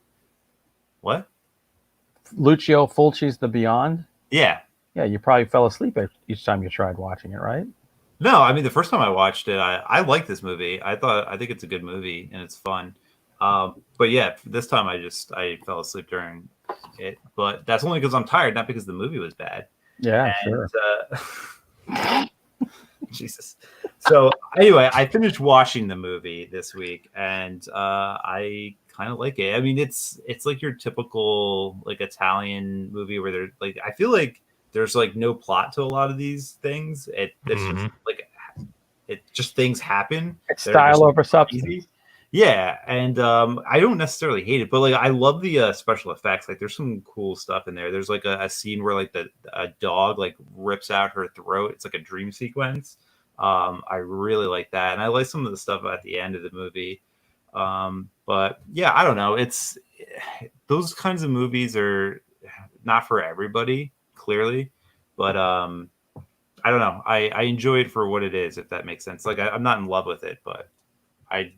What? Lucio Fulci's The Beyond? Yeah. Yeah, you probably fell asleep each time you tried watching it, right? No, I mean the first time I watched it, I like this movie. I think it's a good movie and it's fun. But yeah, this time I fell asleep during it. But that's only because I'm tired, not because the movie was bad. Yeah, and, sure. Jesus. So anyway, I finished watching the movie this week, and I kind of like it. I mean, it's like your typical like Italian movie where they're like, I feel like there's like no plot to a lot of these things. It's just like it just things happen. It's style over substance. Easy. Yeah, and I don't necessarily hate it, but like I love the special effects. Like there's some cool stuff in there. There's like a scene where like a dog like rips out her throat. It's like a dream sequence. I really like that, and I like some of the stuff at the end of the movie. But yeah, I don't know. It's those kinds of movies are not for everybody, clearly, but I don't know. I enjoy it for what it is, if that makes sense. Like I'm not in love with it, but I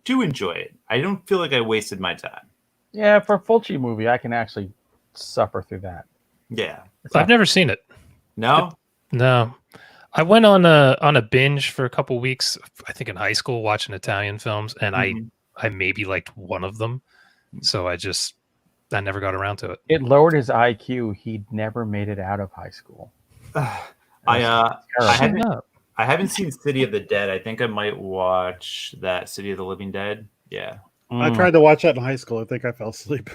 do enjoy it. I don't feel like I wasted my time. Yeah, for a Fulci movie, I can actually suffer through that. Yeah, I've never seen it. No, no. I went on a binge for a couple weeks. I think in high school, watching Italian films, and I maybe liked one of them. So I just I never got around to it. It lowered his IQ. He'd never made it out of high school. I haven't Shut up. I haven't seen City of the Dead. I think I might watch that City of the Living Dead. Yeah, I tried to watch that in high school. I think I fell asleep.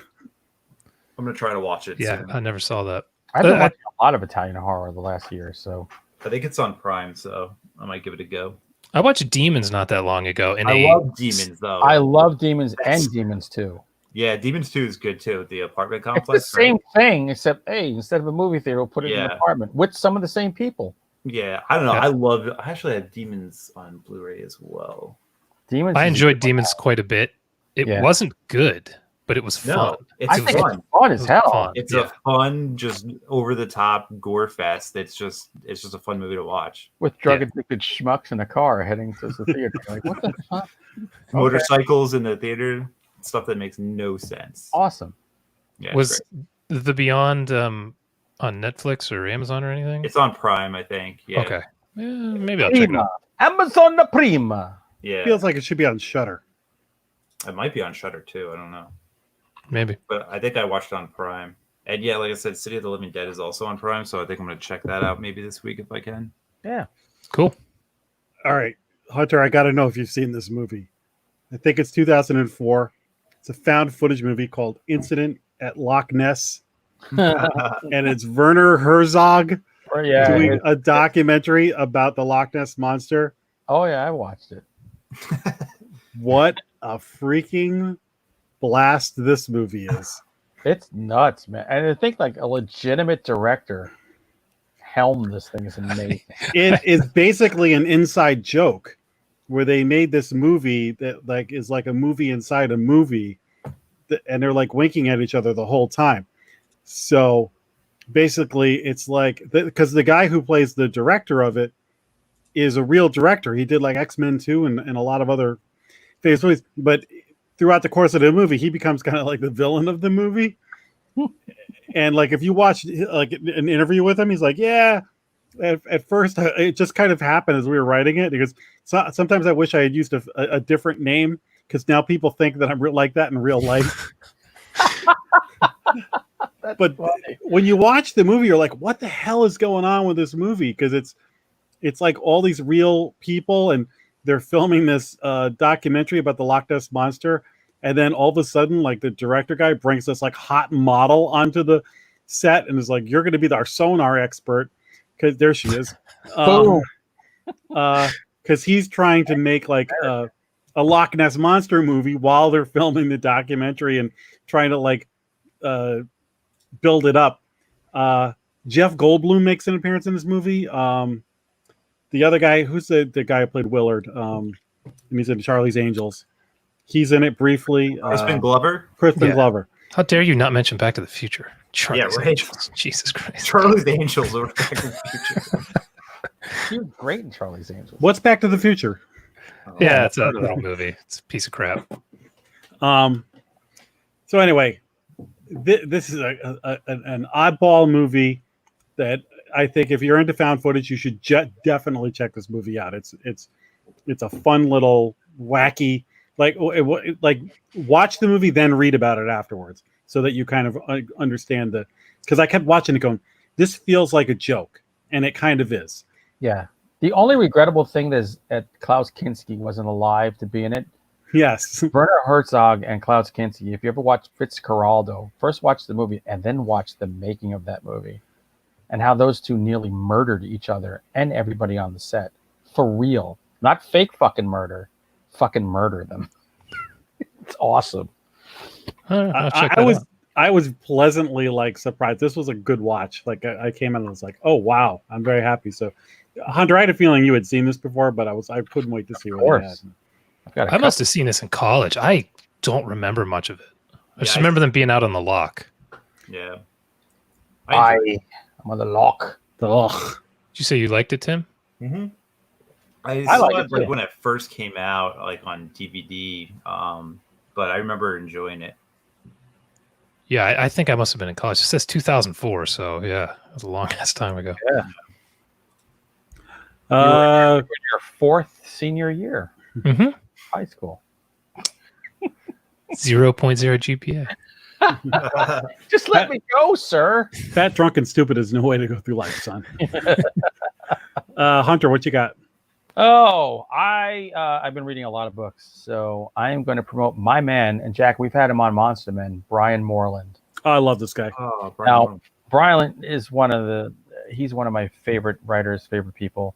I'm gonna try to watch it. Yeah, soon. I never saw that. I've been watching a lot of Italian horror the last year, so I think it's on Prime, so I might give it a go. I watched Demons not that long ago, and I love Demons though. I love Demons and Demons 2. Yeah, Demons 2 is good too. The apartment It's complex. the same thing, except hey, instead of a movie theater, we'll put it in an Yeah. apartment with some of the same people. Yeah, I don't know. Yeah. I actually have Demons on Blu-ray as well. Demons. I is- enjoyed Demons quite a bit. It Yeah. wasn't good, but it was fun. No, I it's think fun. it's fun as hell. fun. It's Yeah. a fun, just over the top gore fest. It's just a fun movie to watch. With drug addicted schmucks in a car heading to the theater. Like, what the fuck? Motorcycles in the theater, stuff that makes no sense. Awesome. Yeah, it's Was great. The Beyond on Netflix or Amazon or anything? It's on Prime, I think. Yeah. Okay. Yeah, maybe I'll check it Prima. out. Amazon the Prima. Yeah. Feels like it should be on Shutter. It might be on Shutter too. I don't know. Maybe. But I think I watched it on Prime. And yeah, like I said, City of the Living Dead is also on Prime, so I think I'm gonna check that out maybe this week if I can. Yeah. Cool. All right, Hunter, I got to know if you've seen this movie. I think it's 2004. It's a found footage movie called Incident at Loch Ness, and it's Werner Herzog doing a documentary about the Loch Ness monster. Oh yeah, I watched it. What a freaking blast this movie is. It's nuts, man. And I think like a legitimate director helmed this thing is amazing. It is basically an inside joke where they made this movie that like is like a movie inside a movie, and they're like winking at each other the whole time. So basically it's like because the guy who plays the director of it is a real director. He did like X-Men 2 and a lot of other famous movies, but throughout the course of the movie he becomes kind of like the villain of the movie. And like if you watch like an interview with him, he's like, yeah, at first it just kind of happened as we were writing it, because sometimes I wish I had used a different name, because now people think that I'm like that in real life. But funny. when you watch the movie, you're like, what the hell is going on with this movie? Because it's like all these real people, and they're filming this documentary about the Loch Ness monster, and then all of a sudden, like the director guy brings this like hot model onto the set and is like, "You're going to be our sonar expert," because there she is. Because he's trying to make like a Loch Ness monster movie while they're filming the documentary and trying to like build it up. Jeff Goldblum makes an appearance in this movie. The other guy, who's the guy who played Willard, and he's in Charlie's Angels. He's in it briefly. Crispin Glover. Crispin Glover. How dare you not mention Back to the Future? Charlie's right. Angels. Jesus Christ. Charlie's Angels or Back to the Future. He was great in Charlie's Angels. What's Back to the Future? Yeah, it's a little movie. It's a piece of crap. So anyway, this is an oddball movie that I think if you're into found footage, you should definitely check this movie out. It's a fun little wacky, like watch the movie, then read about it afterwards, so that you kind of understand because I kept watching it going, this feels like a joke, and it kind of is. Yeah. The only regrettable thing is that Klaus Kinski wasn't alive to be in it. Yes. Werner Herzog and Klaus Kinski, if you ever watch Fitzcarraldo, first watch the movie and then watch the making of that movie, and how those two nearly murdered each other and everybody on the set. For real. Not fake fucking murder. Fucking murder them. It's awesome. I was pleasantly like surprised. This was a good watch. Like I came in and was like, oh wow, I'm very happy. So Hunter, I had a feeling you had seen this before, but I couldn't wait to see what you had. I must have seen this in college. I don't remember much of it. I just remember them being out on the loch. Yeah. I'm on the loch. Ugh. Did you say you liked it, Tim? Mm-hmm. I like saw it it like too. when it first came out, like on DVD. But I remember enjoying it. Yeah, I think I must have been in college. It says 2004, so yeah, it was a long ass time ago. Yeah. You were in your fourth senior year. Mm-hmm. High school. 0.0 GPA. Just let me go, sir. Fat, drunk, and stupid is no way to go through life, son. Hunter, what you got? Oh, I've been reading a lot of books, so I am going to promote my man, and Jack, we've had him on Monster Men, Brian Moreland. Oh, I love this guy. Oh, Now, Brian is he's one of my favorite writers, favorite people.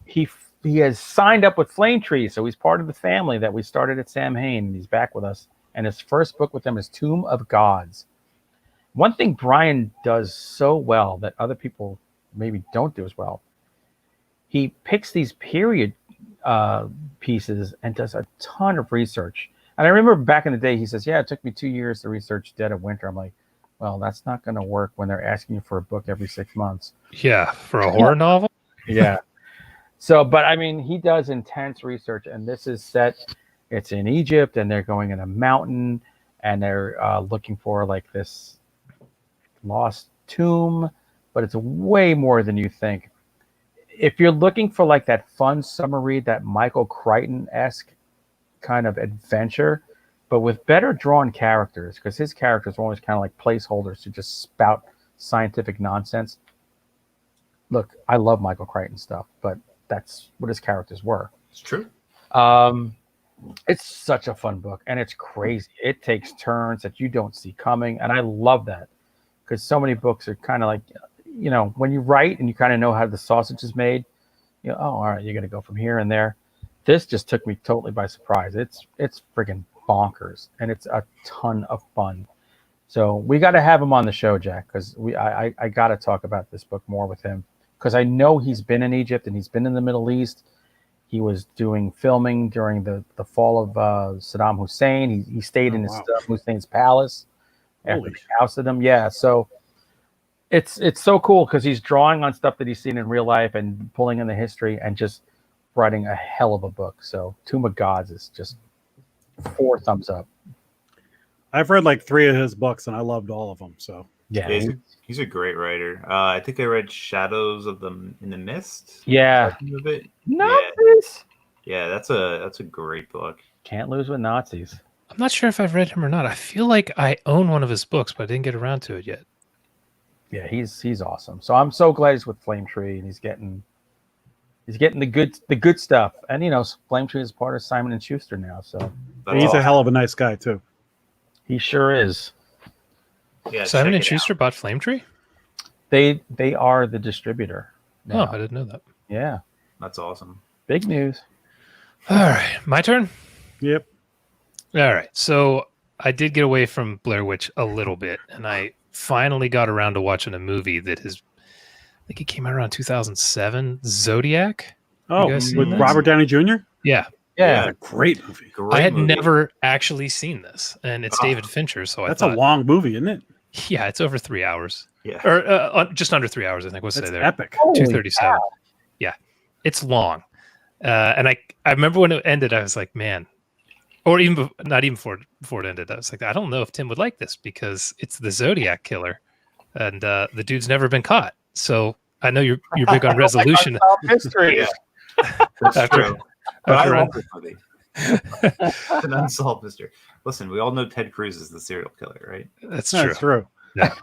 He has signed up with Flame Tree, so he's part of the family that we started at Sam Hain, and he's back with us. And his first book with them is Tomb of Gods. One thing Brian does so well that other people maybe don't do as well, he picks these period pieces and does a ton of research. And I remember back in the day, he says, yeah, it took me 2 years to research Dead of Winter. I'm like, well, that's not going to work when they're asking you for a book every 6 months. Yeah, for a horror novel? Yeah. So, but I mean, he does intense research, and this is set, it's in Egypt, and they're going in a mountain, and they're looking for like this lost tomb, but it's way more than you think. If you're looking for like that fun summer read, that Michael Crichton-esque kind of adventure, but with better drawn characters, because his characters are always kind of like placeholders to just spout scientific nonsense. Look, I love Michael Crichton stuff, but that's what his characters were. It's true. It's such a fun book, and it's crazy. It takes turns that you don't see coming, and I love that, because so many books are kind of like, you know, when you write and you kind of know how the sausage is made, you know, oh, all right, you're going to go from here and there. This just took me totally by surprise. It's friggin' bonkers, and it's a ton of fun. So we got to have him on the show, Jack, because I got to talk about this book more with him, because I know he's been in Egypt and he's been in the Middle East. He was doing filming during the fall of Saddam Hussein. He stayed in his Hussein's palace after they ousted him. Yeah, so it's so cool because he's drawing on stuff that he's seen in real life and pulling in the history and just writing a hell of a book. So Tomb of Gods is just 4 thumbs up. I've read like 3 of his books and I loved all of them. So yeah, he's a great writer. I think I read Shadows of in the Mist. Yeah, Nazis. Yeah, that's a great book. Can't lose with Nazis. I'm not sure if I've read him or not. I feel like I own one of his books, but I didn't get around to it yet. Yeah, he's awesome. So I'm so glad he's with Flame Tree and he's getting the good stuff. And you know, Flame Tree is part of Simon and Schuster now. So he's a hell of a nice guy too. He sure is. Yeah, Simon and Schuster bought Flame Tree? They are the distributor now. Oh, I didn't know that. Yeah. That's awesome. Big news. All right. My turn? Yep. All right. So I did get away from Blair Witch a little bit, and I finally got around to watching a movie that is, I think it came out around 2007, Zodiac. Oh, with Robert Downey Jr.? Yeah. Yeah. It's a great movie. I had never actually seen this, and it's David Fincher, so that's I thought, a long movie, isn't it? Yeah, it's over 3 hours. Yeah. Or just under 3 hours, I think. What's That's there? epic. 237. Yeah. It's long. And I remember when it ended, I was like, man, or even not even before it ended, I was like, I don't know if Tim would like this because it's the Zodiac killer, and the dude's never been caught. So I know you're big on resolution. Mystery. Yeah. That's true. But I love this movie. It's an unsolved mystery. Listen, we all know Ted Cruz is the serial killer, right? That's true. That's true. Yeah.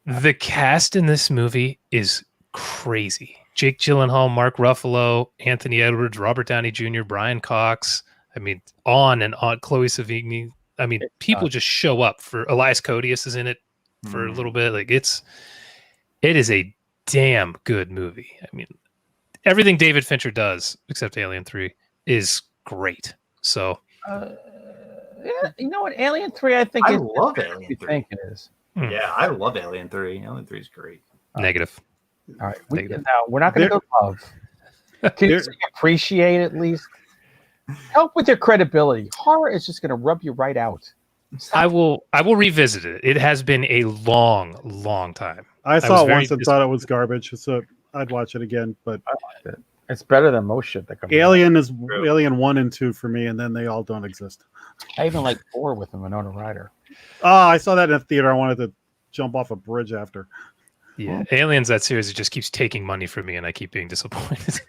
The cast in this movie is crazy. Jake Gyllenhaal, Mark Ruffalo, Anthony Edwards, Robert Downey Jr., Brian Cox. I mean, on and on. Chloe Sevigny. I mean, people just show up for Elias Koteas is in it for a little bit. Like it is a damn good movie. I mean, everything David Fincher does, except Alien 3, is great. So, yeah, you know what? Alien 3, I think I love Alien 3. Think it is. Yeah, I love Alien 3. Alien 3 is great. Negative. All right. Now, we're not going to go love. Can you appreciate at least? Help with your credibility. Horror is just going to rub you right out. I will revisit it. It has been a long time. I saw it once and thought it was garbage, so I'd watch it again. But I liked it. It's better than most shit that comes Alien out. Is Alien 1 and 2 for me, and then they all don't exist. I even like 4 with Winona Ryder. Oh, I saw that in a theater. I wanted to jump off a bridge after. Yeah, Aliens, that series, it just keeps taking money from me, and I keep being disappointed.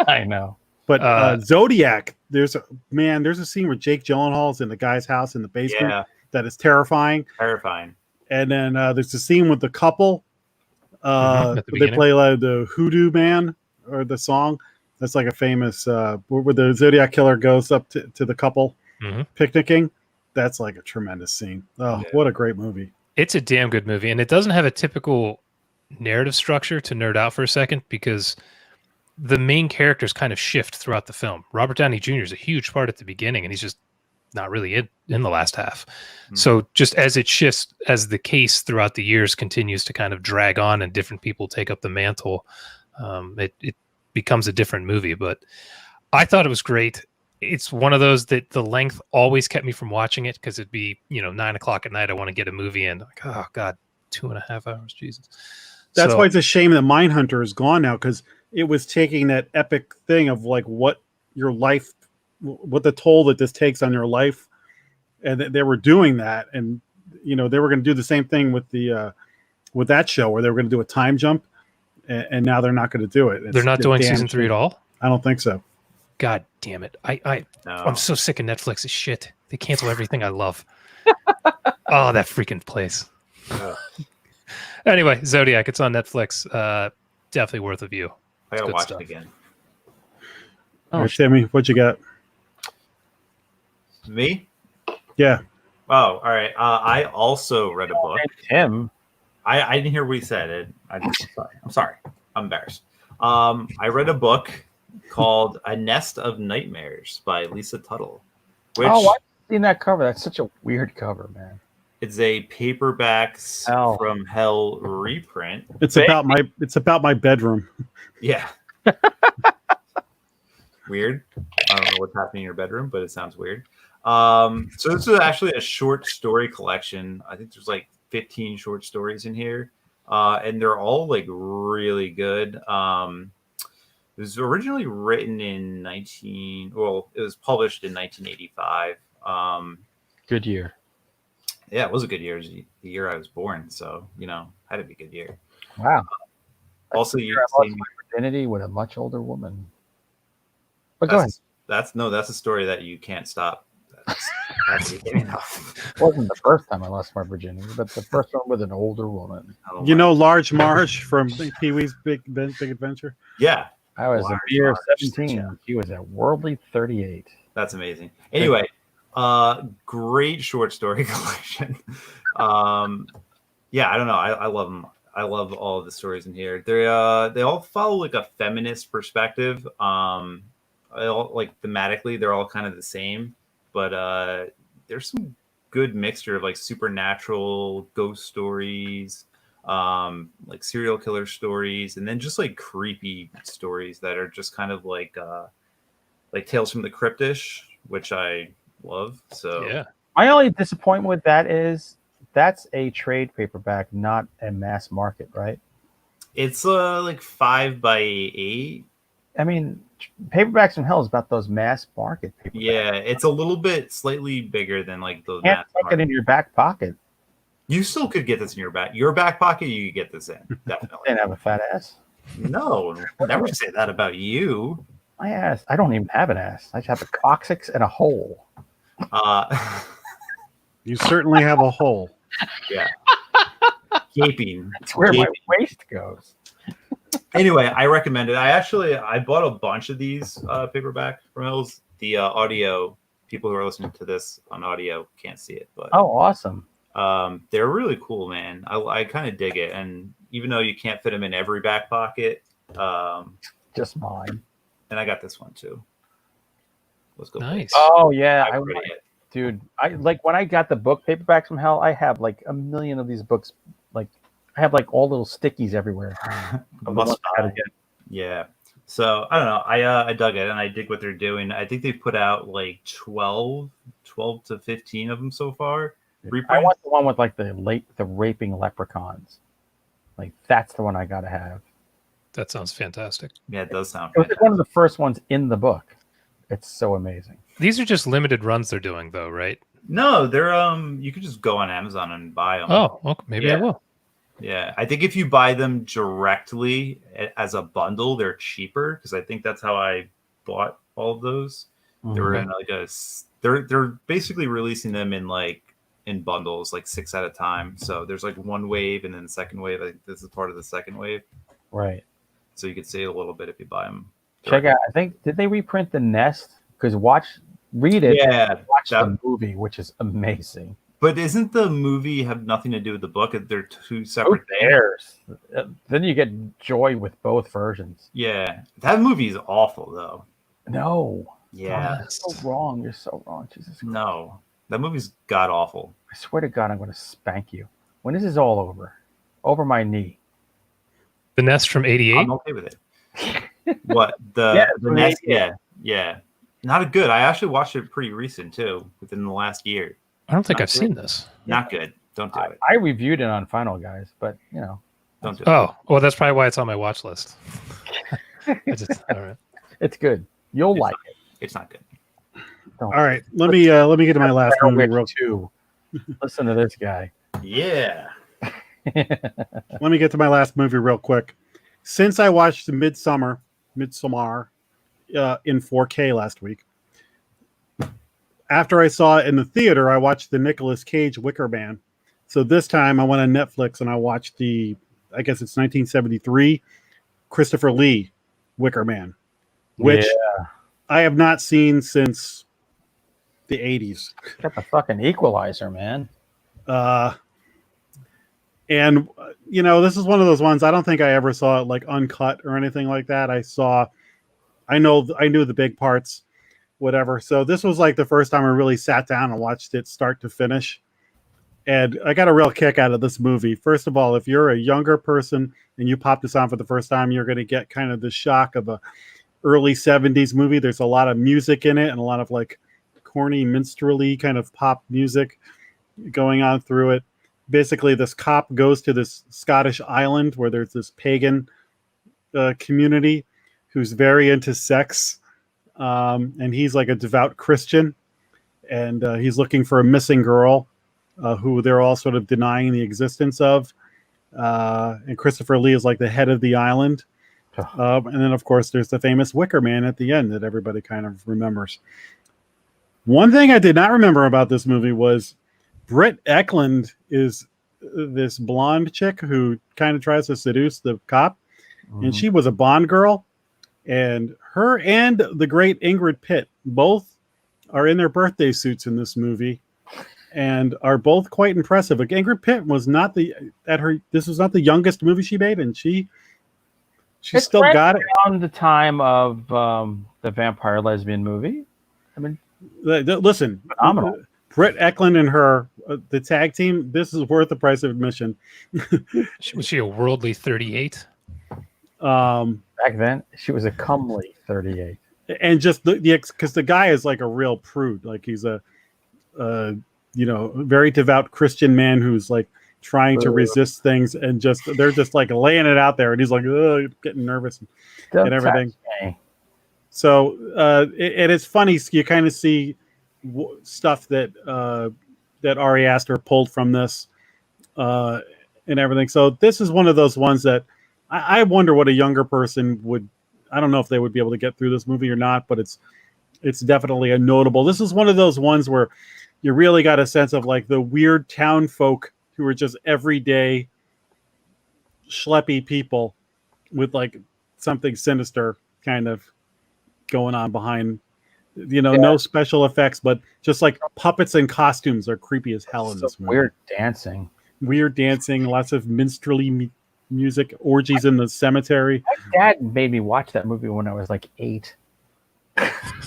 I know. But Zodiac, there's a scene where Jake Gyllenhaal's in the guy's house in the basement, that is terrifying. Terrifying. And then there's the scene with the couple. At the They beginning. play like the Hoodoo Man or the song. That's like a famous where the Zodiac killer goes up to the couple picnicking. That's like a tremendous scene. Oh, what a great movie. It's a damn good movie, and it doesn't have a typical narrative structure, to nerd out for a second, because the main characters kind of shift throughout the film. Robert Downey Jr. is a huge part at the beginning, and he's just not really in the last half. So just as it shifts, as the case throughout the years continues to kind of drag on and different people take up the mantle, it becomes a different movie. But I thought it was great. It's one of those that the length always kept me from watching it, because it'd be 9:00 at night. I want to get a movie in. Like, oh God, 2.5 hours, Jesus. That's So- why it's a shame that Mindhunter is gone now, because it was taking that epic thing of like what your life, what the toll that this takes on your life, and they were doing that, and they were going to do the same thing with the with that show, where they were going to do a time jump, and now they're not going to do it. They're not doing season 3 at all? I don't think so. God damn it. I'm so sick of Netflix's shit. They cancel everything I love. Oh, that freaking place. Anyway, Zodiac, it's on Netflix. Definitely worth a view. I gotta watch it again. All right, Timmy, what you got? Me? Yeah. Oh, all right. I also read a book. Tim. I didn't hear what he said. I'm sorry. I'm embarrassed. I read a book called A Nest of Nightmares by Lisa Tuttle. Which I've seen that cover. That's such a weird cover, man. It's a paperbacks from Hell reprint. It's about my bedroom. Yeah. Weird. I don't know what's happening in your bedroom, but it sounds weird. So this is actually a short story collection. I think there's like 15 short stories in here. And they're all like really good. It was originally written in it was published in 1985. Good year. Yeah, it was a good year. It was the year I was born, so had to be a good year. Wow. Also, I lost my virginity with a much older woman. But go ahead. That's a story that you can't stop. That's enough. It wasn't the first time I lost my virginity, but the first one with an older woman. Large Marge from Pee-wee's Big Adventure? Yeah. I was a mere 17. Yeah. He was a worldly 38. That's amazing. Anyway, great short story collection. Yeah, I don't know. I love them. I love all of the stories in here. They all follow like a feminist perspective. All, like thematically, they're all kind of the same, but there's some good mixture of like supernatural ghost stories, like serial killer stories, and then just like creepy stories that are just kind of like Tales from the Cryptish, which I love. So yeah, my only disappointment with that is that's a trade paperback, not a mass market, right? It's like 5x8. I mean, Paperbacks from Hell is about those mass market paperbacks. Yeah, it's a little bit slightly bigger than like those. You can't tuck it in your back pocket. You still could get this in your back pocket. You could get this in, definitely. Didn't have a fat ass. No, never say that about you. My ass. I don't even have an ass. I just have a coccyx and a hole. You certainly have a hole. Yeah. Gaping. That's where Gaping. my waist goes. Anyway, I recommend it. I bought a bunch of these paperback from Hills. The audio, people who are listening to this on audio can't see it, but oh, awesome. They're really cool, man. I kind of dig it, and even though you can't fit them in every back pocket, just mine. And I got this one too. Let's go. Nice. Oh yeah, I read it. Dude, I like when I got the book Paperbacks from Hell. I have like a million of these books. Like I have like all little stickies everywhere. Yeah. So I don't know. I dug it, and I dig what they're doing. I think they put out like 12 to 15 of them so far. I want the one with like the raping leprechauns. Like that's the one I gotta have. That sounds fantastic. Yeah, it does sound. It was like one of the first ones in the book. It's so amazing. These are just limited runs they're doing, though, right? No, they're you could just go on Amazon and buy them. Oh, okay. Maybe I will. Yeah, I think if you buy them directly as a bundle, they're cheaper because I think that's how I bought all of those. They were in like they're basically releasing them in like in bundles, like 6 at a time. So there's like one wave and then the second wave. I think this is part of the second wave. Right. So you could save a little bit if you buy them. Check out. I think did they reprint The Nest? Because read it. Yeah, Watch the movie, which is amazing. But isn't the movie have nothing to do with the book? They're two separate Who cares? Then you get joy with both versions. Yeah, that movie is awful though. No. Yeah, you're so wrong. You're so wrong. Jesus Christ. No, that movie's god awful. I swear to God, I'm going to spank you when this is all over. Over my knee. The Nest from '88. I'm okay with it. What the Nest? Yeah. Not a good. I actually watched it pretty recent too, within the last year. I don't think I've seen this. Not good. Don't do it. I reviewed it on Final Guys, but don't do it. Oh, well, that's probably why it's on my watch list. All right. It's good. You'll like it. It's not good. All right, let me get to my last movie real quick. Listen to this guy. Yeah. Let me get to my last movie real quick. Since I watched Midsommar in 4K last week, after I saw it in the theater, I watched the Nicolas Cage Wicker Man. So this time I went on Netflix and I watched I guess it's 1973, Christopher Lee Wicker Man, which I have not seen since the 80s. Got the fucking Equalizer, man. And this is one of those ones. I don't think I ever saw it like uncut or anything like that. I knew the big parts, whatever. So this was like the first time I really sat down and watched it start to finish. And I got a real kick out of this movie. First of all, if you're a younger person and you pop this on for the first time, you're going to get kind of the shock of a early 70s movie. There's a lot of music in it and a lot of like corny minstrelly kind of pop music going on through it. Basically, this cop goes to this Scottish island where there's this pagan community who's very into sex. And he's like a devout Christian. And he's looking for a missing girl who they're all sort of denying the existence of. And Christopher Lee is like the head of the island. And then, of course, there's the famous Wicker Man at the end that everybody kind of remembers. One thing I did not remember about this movie was Britt Eklund is this blonde chick who kind of tries to seduce the cop. And she was a Bond girl. And her and the great Ingrid Pitt both are in their birthday suits in this movie and are both quite impressive. Like Ingrid Pitt was not this was not the youngest movie she made, and she still got it. Around the time of the vampire lesbian movie. I mean, listen, phenomenal. Britt Eklund and her, the tag team, this is worth the price of admission. Was she a worldly 38? Back then, she was a comely 38. And just because the guy is like a real prude. Like he's a very devout Christian man who's like trying to resist things, and they're just like laying it out there, and he's like getting nervous and everything. So and it's funny. You kind of see stuff that Ari Aster pulled from this and everything. So this is one of those ones that I wonder what a younger person would. I don't know if they would be able to get through this movie or not, but it's definitely a notable. This is one of those ones where you really got a sense of like the weird town folk who are just everyday schleppy people with like something sinister kind of going on behind, no special effects, but just like puppets and costumes are creepy as hell in this movie. Weird dancing, lots of minstrelly music, orgies in the cemetery. My dad made me watch that movie when I was like 8.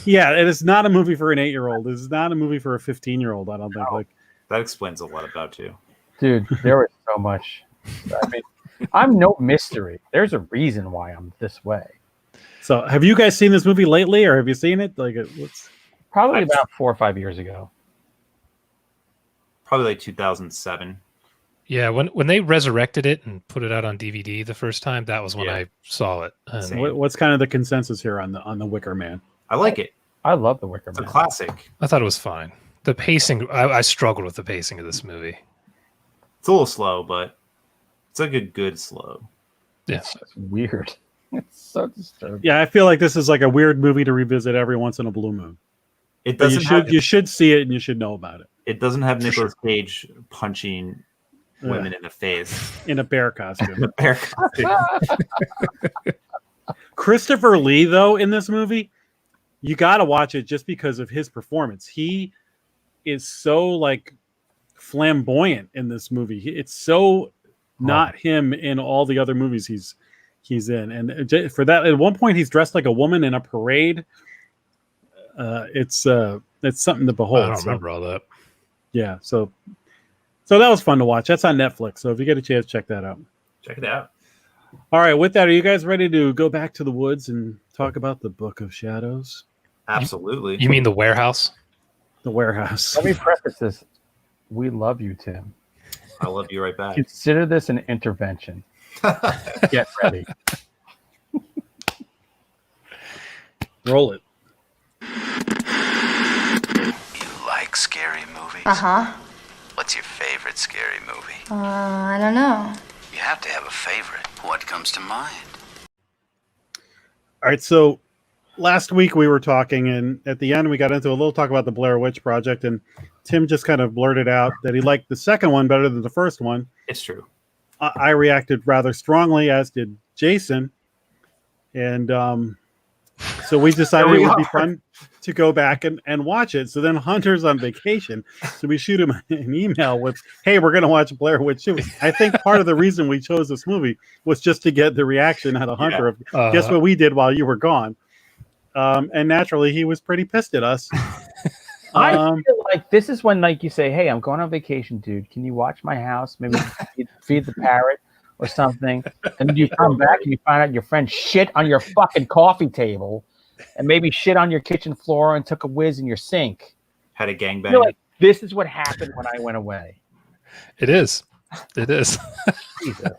Yeah, it is not a movie for an 8-year-old. It is not a movie for a 15-year-old. I don't think. Like that explains a lot about you, dude. There was so much. I mean, I'm no mystery. There's a reason why I'm this way. So, have you guys seen this movie lately, or have you seen it? Like, probably about 4 or 5 years ago. Probably like 2007. Yeah, when they resurrected it and put it out on DVD the first time, that was when I saw it. What's kind of the consensus here on the Wicker Man? I like it. I love the Wicker Man. It's a classic. I thought it was fine. The pacing, I struggled with the pacing of this movie. It's a little slow, but it's like a good slow. Yeah, it's weird. It's so disturbing. Yeah, I feel like this is like a weird movie to revisit every once in a blue moon. It doesn't. You should see it and you should know about it. It doesn't have Nicolas Cage punching women in the face in a bear costume. a bear costume. Christopher Lee, though, in this movie, you got to watch it just because of his performance. He is so like flamboyant in this movie. It's so not him in all the other movies he's in. And for that, at one point, he's dressed like a woman in a parade. It's something to behold. I don't remember all that. Yeah, so that was fun to watch. That's on Netflix. So if you get a chance, check that out. Check it out. All right, with that, are you guys ready to go back to the woods and talk about the Book of Shadows? Absolutely. You mean the warehouse? The warehouse. Let me preface this. We love you, Tim. I love you right back. Consider this an intervention. Get ready. Roll it. You like scary movies? Uh-huh. What's your favorite scary movie? I don't know. You have to have a favorite. What comes to mind? All right, so last week we were talking, and at the end we got into a little talk about the Blair Witch Project, and Tim just kind of blurted out that he liked the second one better than the first one. It's true. I reacted rather strongly, as did Jason, and so we decided it would be fun to go back and watch it. So then Hunter's on vacation, so we shoot him an email with, "Hey, we're going to watch Blair Witch 2." I think part of the reason we chose this movie was just to get the reaction out of Hunter of, guess what we did while you were gone. And naturally, he was pretty pissed at us. I feel like this is when, like, you say, "Hey, I'm going on vacation, dude. Can you watch my house? Maybe feed the parrot or something." And you come back and you find out your friend shit on your fucking coffee table, and maybe shit on your kitchen floor and took a whiz in your sink. Had a gangbang. You're like, this is what happened when I went away. It is. It is. Jesus.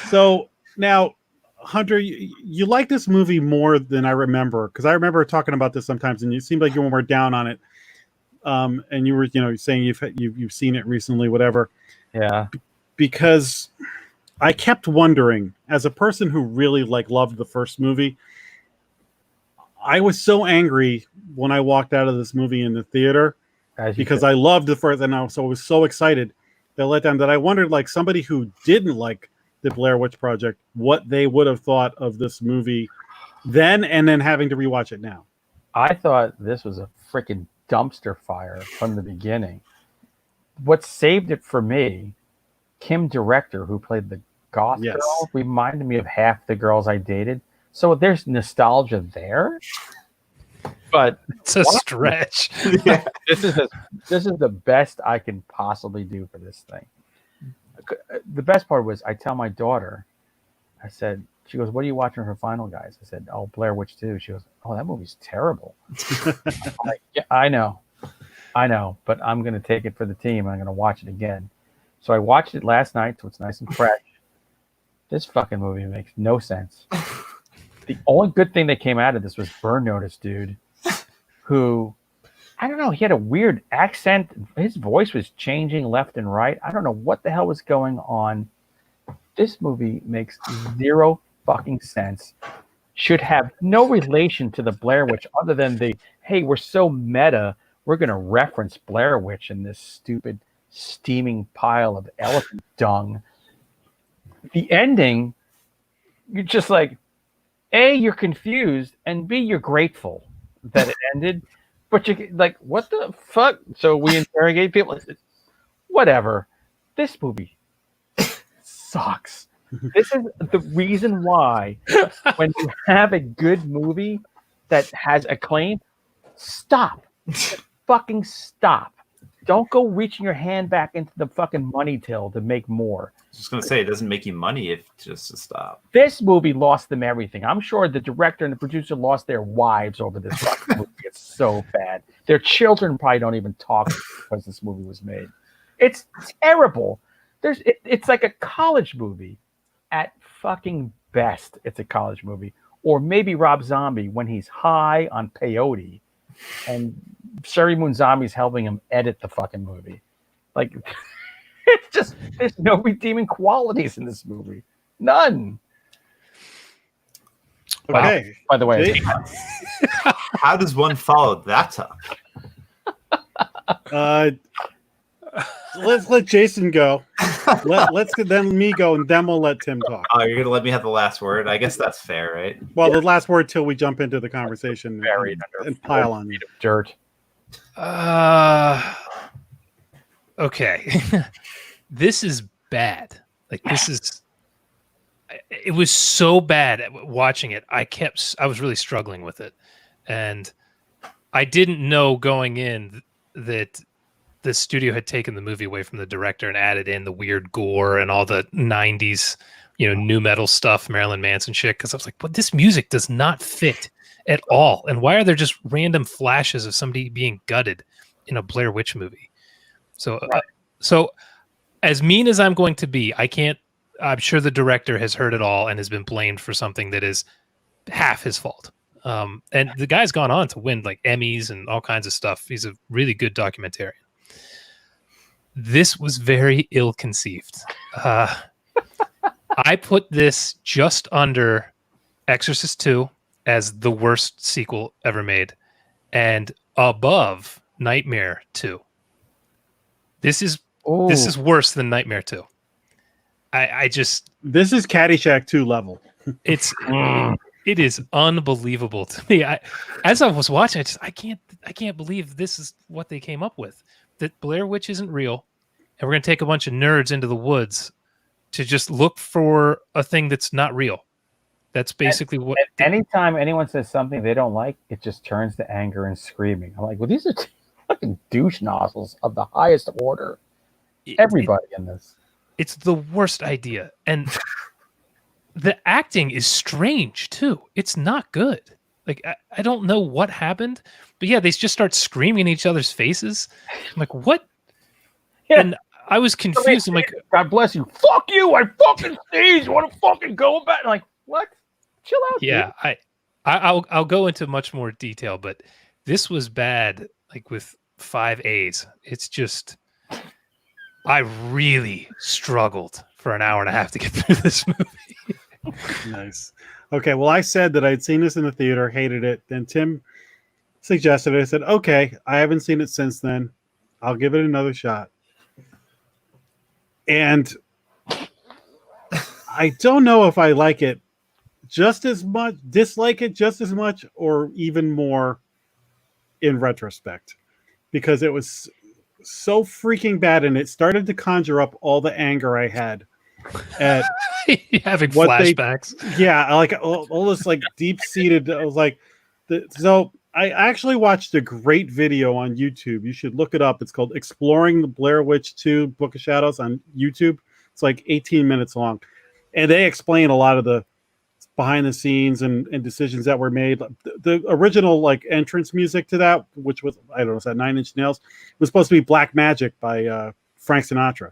So now, Hunter, you like this movie more than I remember, because I remember talking about this sometimes, and you seemed like you were more down on it. And you were, saying you've seen it recently, whatever. Yeah. Because I kept wondering, as a person who really loved the first movie, I was so angry when I walked out of this movie in the theater because I loved the first, and I was so excited that let down that I wondered, like, somebody who didn't like the Blair Witch Project, what they would have thought of this movie then, and then having to rewatch it now. I thought this was a freaking dumpster fire from the beginning. What saved it for me, Kim Director, who played the goth girl, reminded me of half the girls I dated. So there's nostalgia there. But it's a stretch. Yeah. This is the best I can possibly do for this thing. The best part was, I tell my daughter, I said, she goes, "What are you watching for Final Guys?" I said, "Oh, Blair Witch 2." She goes, "Oh, that movie's terrible." I'm like, "Yeah, I know, but I'm going to take it for the team. I'm going to watch it again." So I watched it last night, so it's nice and fresh. This fucking movie makes no sense. The only good thing that came out of this was Burn Notice, dude, who, I don't know, he had a weird accent. His voice was changing left and right. I don't know what the hell was going on. This movie makes zero fucking sense. Should have no relation to the Blair Witch other than hey, we're so meta, we're going to reference Blair Witch in this stupid steaming pile of elephant dung. The ending, you're just like, A, you're confused, and B, you're grateful that it ended. But you're like, what the fuck? So we interrogate people. Whatever. This movie sucks. This is the reason why when you have a good movie that has acclaim, stop. Just fucking stop. Don't go reaching your hand back into the fucking money till to make more. I was just going to say, it doesn't make you money if just to stop. This movie lost them everything. I'm sure the director and the producer lost their wives over this fucking movie. It's so bad. Their children probably don't even talk because this movie was made. It's terrible. It's like a college movie. At fucking best, it's a college movie. Or maybe Rob Zombie when he's high on peyote and Sherry Moon Zombie's helping him edit the fucking movie. Like, it's just, there's no redeeming qualities in this movie. None. Okay. Wow. By the way, how does one follow that up? Let's let Jason go. Let's then me go, and then we'll let Tim talk. Oh, you're gonna let me have the last word? I guess that's fair, right? Well, the last word till we jump into the conversation Buried under and pile on you. dirt. Okay. This is bad. Like it was so bad watching it. I was really struggling with it. And I didn't know going in that the studio had taken the movie away from the director and added in the weird gore and all the 90s, new metal stuff, Marilyn Manson shit. Cause I was like, but this music does not fit at all. And why are there just random flashes of somebody being gutted in a Blair Witch movie? So, so as mean as I'm going to be, I'm sure the director has heard it all and has been blamed for something that is half his fault. And the guy's gone on to win like Emmys and all kinds of stuff. He's a really good documentarian. This was very ill-conceived. I put this just under Exorcist 2 as the worst sequel ever made, and above Nightmare 2. This is worse than Nightmare 2. This is Caddyshack 2 level. It is unbelievable to me. As I was watching, I can't believe this is what they came up with. That Blair Witch isn't real, and we're going to take a bunch of nerds into the woods to just look for a thing that's not real. That's basically what. Anytime anyone says something they don't like, it just turns to anger and screaming. I'm like, well, these are fucking douche nozzles of the highest order. Everybody in this. It's the worst idea, and the acting is strange too. It's not good. Like I don't know what happened, but yeah, they just start screaming in each other's faces. I'm like, what? Yeah. And I was confused. I'm like, God bless you. Fuck you. I fucking sneeze. You want to fucking go back? I'm like, what? Chill out. Yeah, dude. I'll go into much more detail, but this was bad. Like with 5 A's. It's just, I really struggled for an hour and a half to get through this movie. Nice. Okay, well, I said that I'd seen this in the theater, hated it. Then Tim suggested it. I said, okay, I haven't seen it since then. I'll give it another shot. And I don't know if I like it just as much, dislike it just as much, or even more in retrospect, because it was so freaking bad, and it started to conjure up all the anger I had at having flashbacks. Like all this like deep-seated. I was like, so I actually watched a great video on YouTube. You should look it up. It's called "Exploring the Blair Witch 2: Book of Shadows" on YouTube. It's like 18 minutes long, and they explain a lot of the behind the scenes and decisions that were made. The original like entrance music to that, which was, I don't know, is that 9 Inch Nails, was supposed to be Black Magic by Frank Sinatra.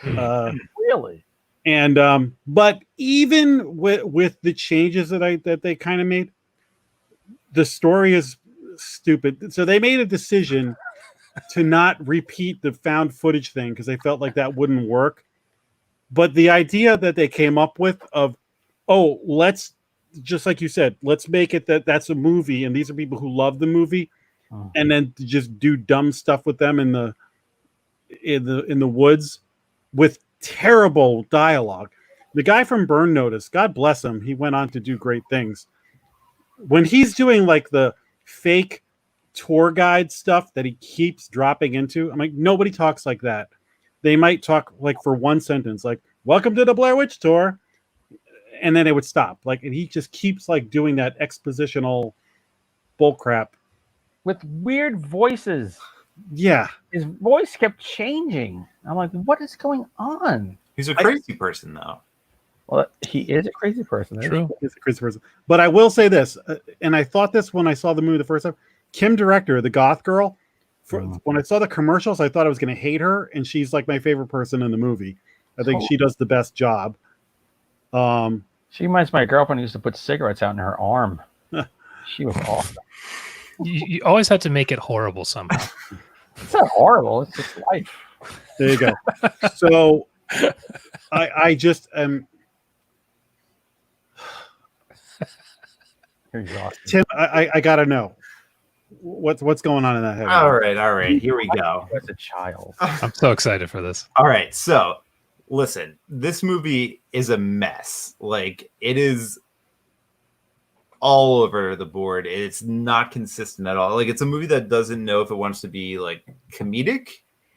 Really? And but even with the changes that they kind of made, the story is stupid. So they made a decision to not repeat the found footage thing because they felt like that wouldn't work. But the idea that they came up with of, oh, let's, just like you said, let's make it that's a movie, and these are people who love the movie, and then to just do dumb stuff with them in the woods with terrible dialogue. The guy from Burn Notice, God bless him, he went on to do great things. When he's doing like the fake tour guide stuff that he keeps dropping into, I'm like, nobody talks like that. They might talk like for one sentence, like, "Welcome to the Blair Witch tour," and then it would stop. Like, and he just keeps like doing that expositional bullcrap with weird voices. Yeah, his voice kept changing. I'm like, what is going on? He's a crazy person, though. Well, he is a crazy person. True, he's a crazy person. But I will say this, and I thought this when I saw the movie the first time. Kim Director, the goth girl, when I saw the commercials, I thought I was going to hate her, and she's like my favorite person in the movie. I think she does the best job. She reminds me of my girlfriend who used to put cigarettes out in her arm. She was awesome. You always have to make it horrible somehow. It's not horrible. It's just life. There you go. So I just am. You're exhausted. Tim, I gotta know. what's going on in that head? All right. Here we go. As a child. I'm so excited for this. All right, so listen, this movie is a mess. Like, it is all over the board. It's not consistent at all. Like, it's a movie that doesn't know if it wants to be like comedic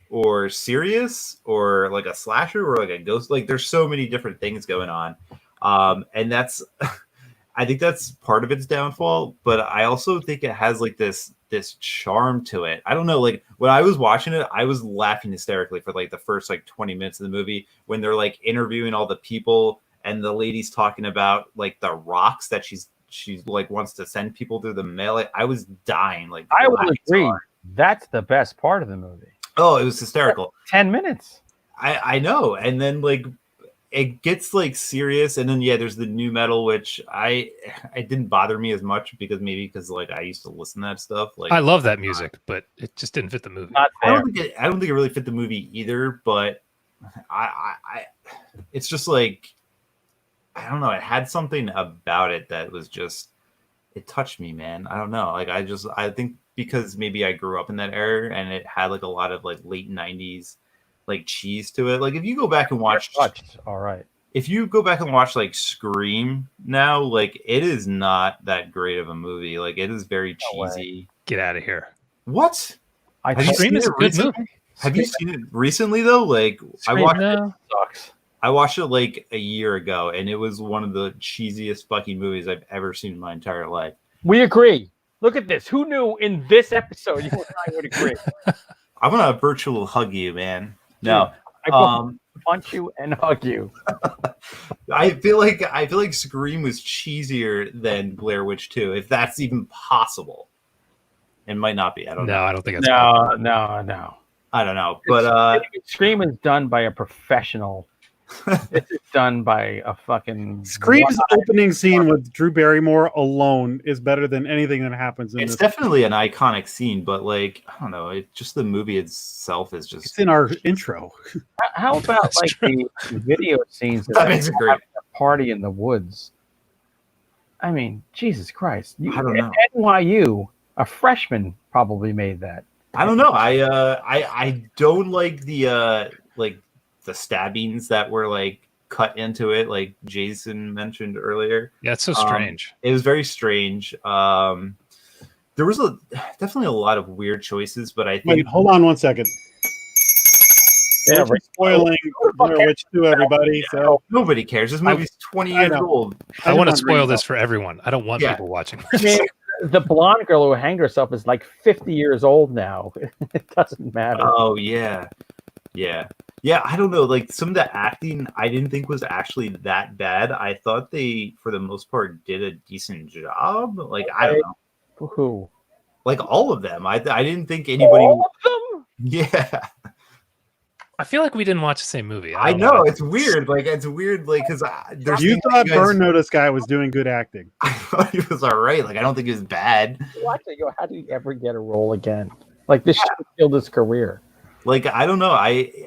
or serious or like a slasher or like a ghost. Like, there's so many different things going on. And that's I think that's part of its downfall, but I also think it has like this charm to it. I don't know, like when I was watching it, I was laughing hysterically for like the first like 20 minutes of the movie when they're like interviewing all the people and the lady's talking about like the rocks that she's like wants to send people through the mail. Like, I was dying. Like, I would agree. That's the best part of the movie. Oh, it was hysterical. 10 minutes. I know. And then like it gets like serious, and then there's the new metal, which it didn't bother me as much because like I used to listen to that stuff. Like, I love that music, but it just didn't fit the movie. I don't think it really fit the movie either. But I it's just like, I don't know. It had something about it that was just, it touched me, man. I don't know. Like, I think because maybe I grew up in that era and it had like a lot of like late 90s like cheese to it. Like, if you go back and watch, all right. If you go back and watch like Scream now, like it is not that great of a movie. Like, it is very cheesy. Get out of here. What? Scream is a good movie. Have you seen it recently though? Like, Scream, I watched it like a year ago, and it was one of the cheesiest fucking movies I've ever seen in my entire life. We agree. Look at this. Who knew in this episode you and I would agree? I'm gonna virtual hug you, man. No, I will punch you and hug you. I feel like Scream was cheesier than Blair Witch 2, if that's even possible. It might not be. I don't know. No, I don't think it's No. I don't know. But Scream is done by a professional. This is done by a fucking Scream's opening scene with Drew Barrymore alone is better than anything that happens in it's this. definitely an iconic scene, but like, I don't know, it just, the movie itself is just, It's in our intro. How about like the video scenes That makes it great. A party in the woods? I mean, Jesus Christ. I don't know. NYU, a freshman probably made that. I don't know. I don't like the stabbings that were like cut into it, like Jason mentioned earlier. Yeah, it's so strange. It was very strange. There was definitely a lot of weird choices, but I think. Wait, hold on one second. Yeah, we're spoiling Blair Witch 2, everybody. So nobody cares. This movie's 20 years old. I want to spoil this for everyone. I don't want people watching. I mean, the blonde girl who hanged herself is like 50 years old now. It doesn't matter. Oh yeah. I don't know. Like, some of the acting, I didn't think was actually that bad. I thought they, for the most part, did a decent job. Like, I don't know. Who? Like, all of them. I didn't think anybody. All of them? Yeah. I feel like we didn't watch the same movie. I know. It's weird. Like, because you thought Burn Notice guy was doing good acting. I thought he was all right. Like, I don't think he was bad. How did he ever get a role again? Like, this shit killed his career. Like, I don't know.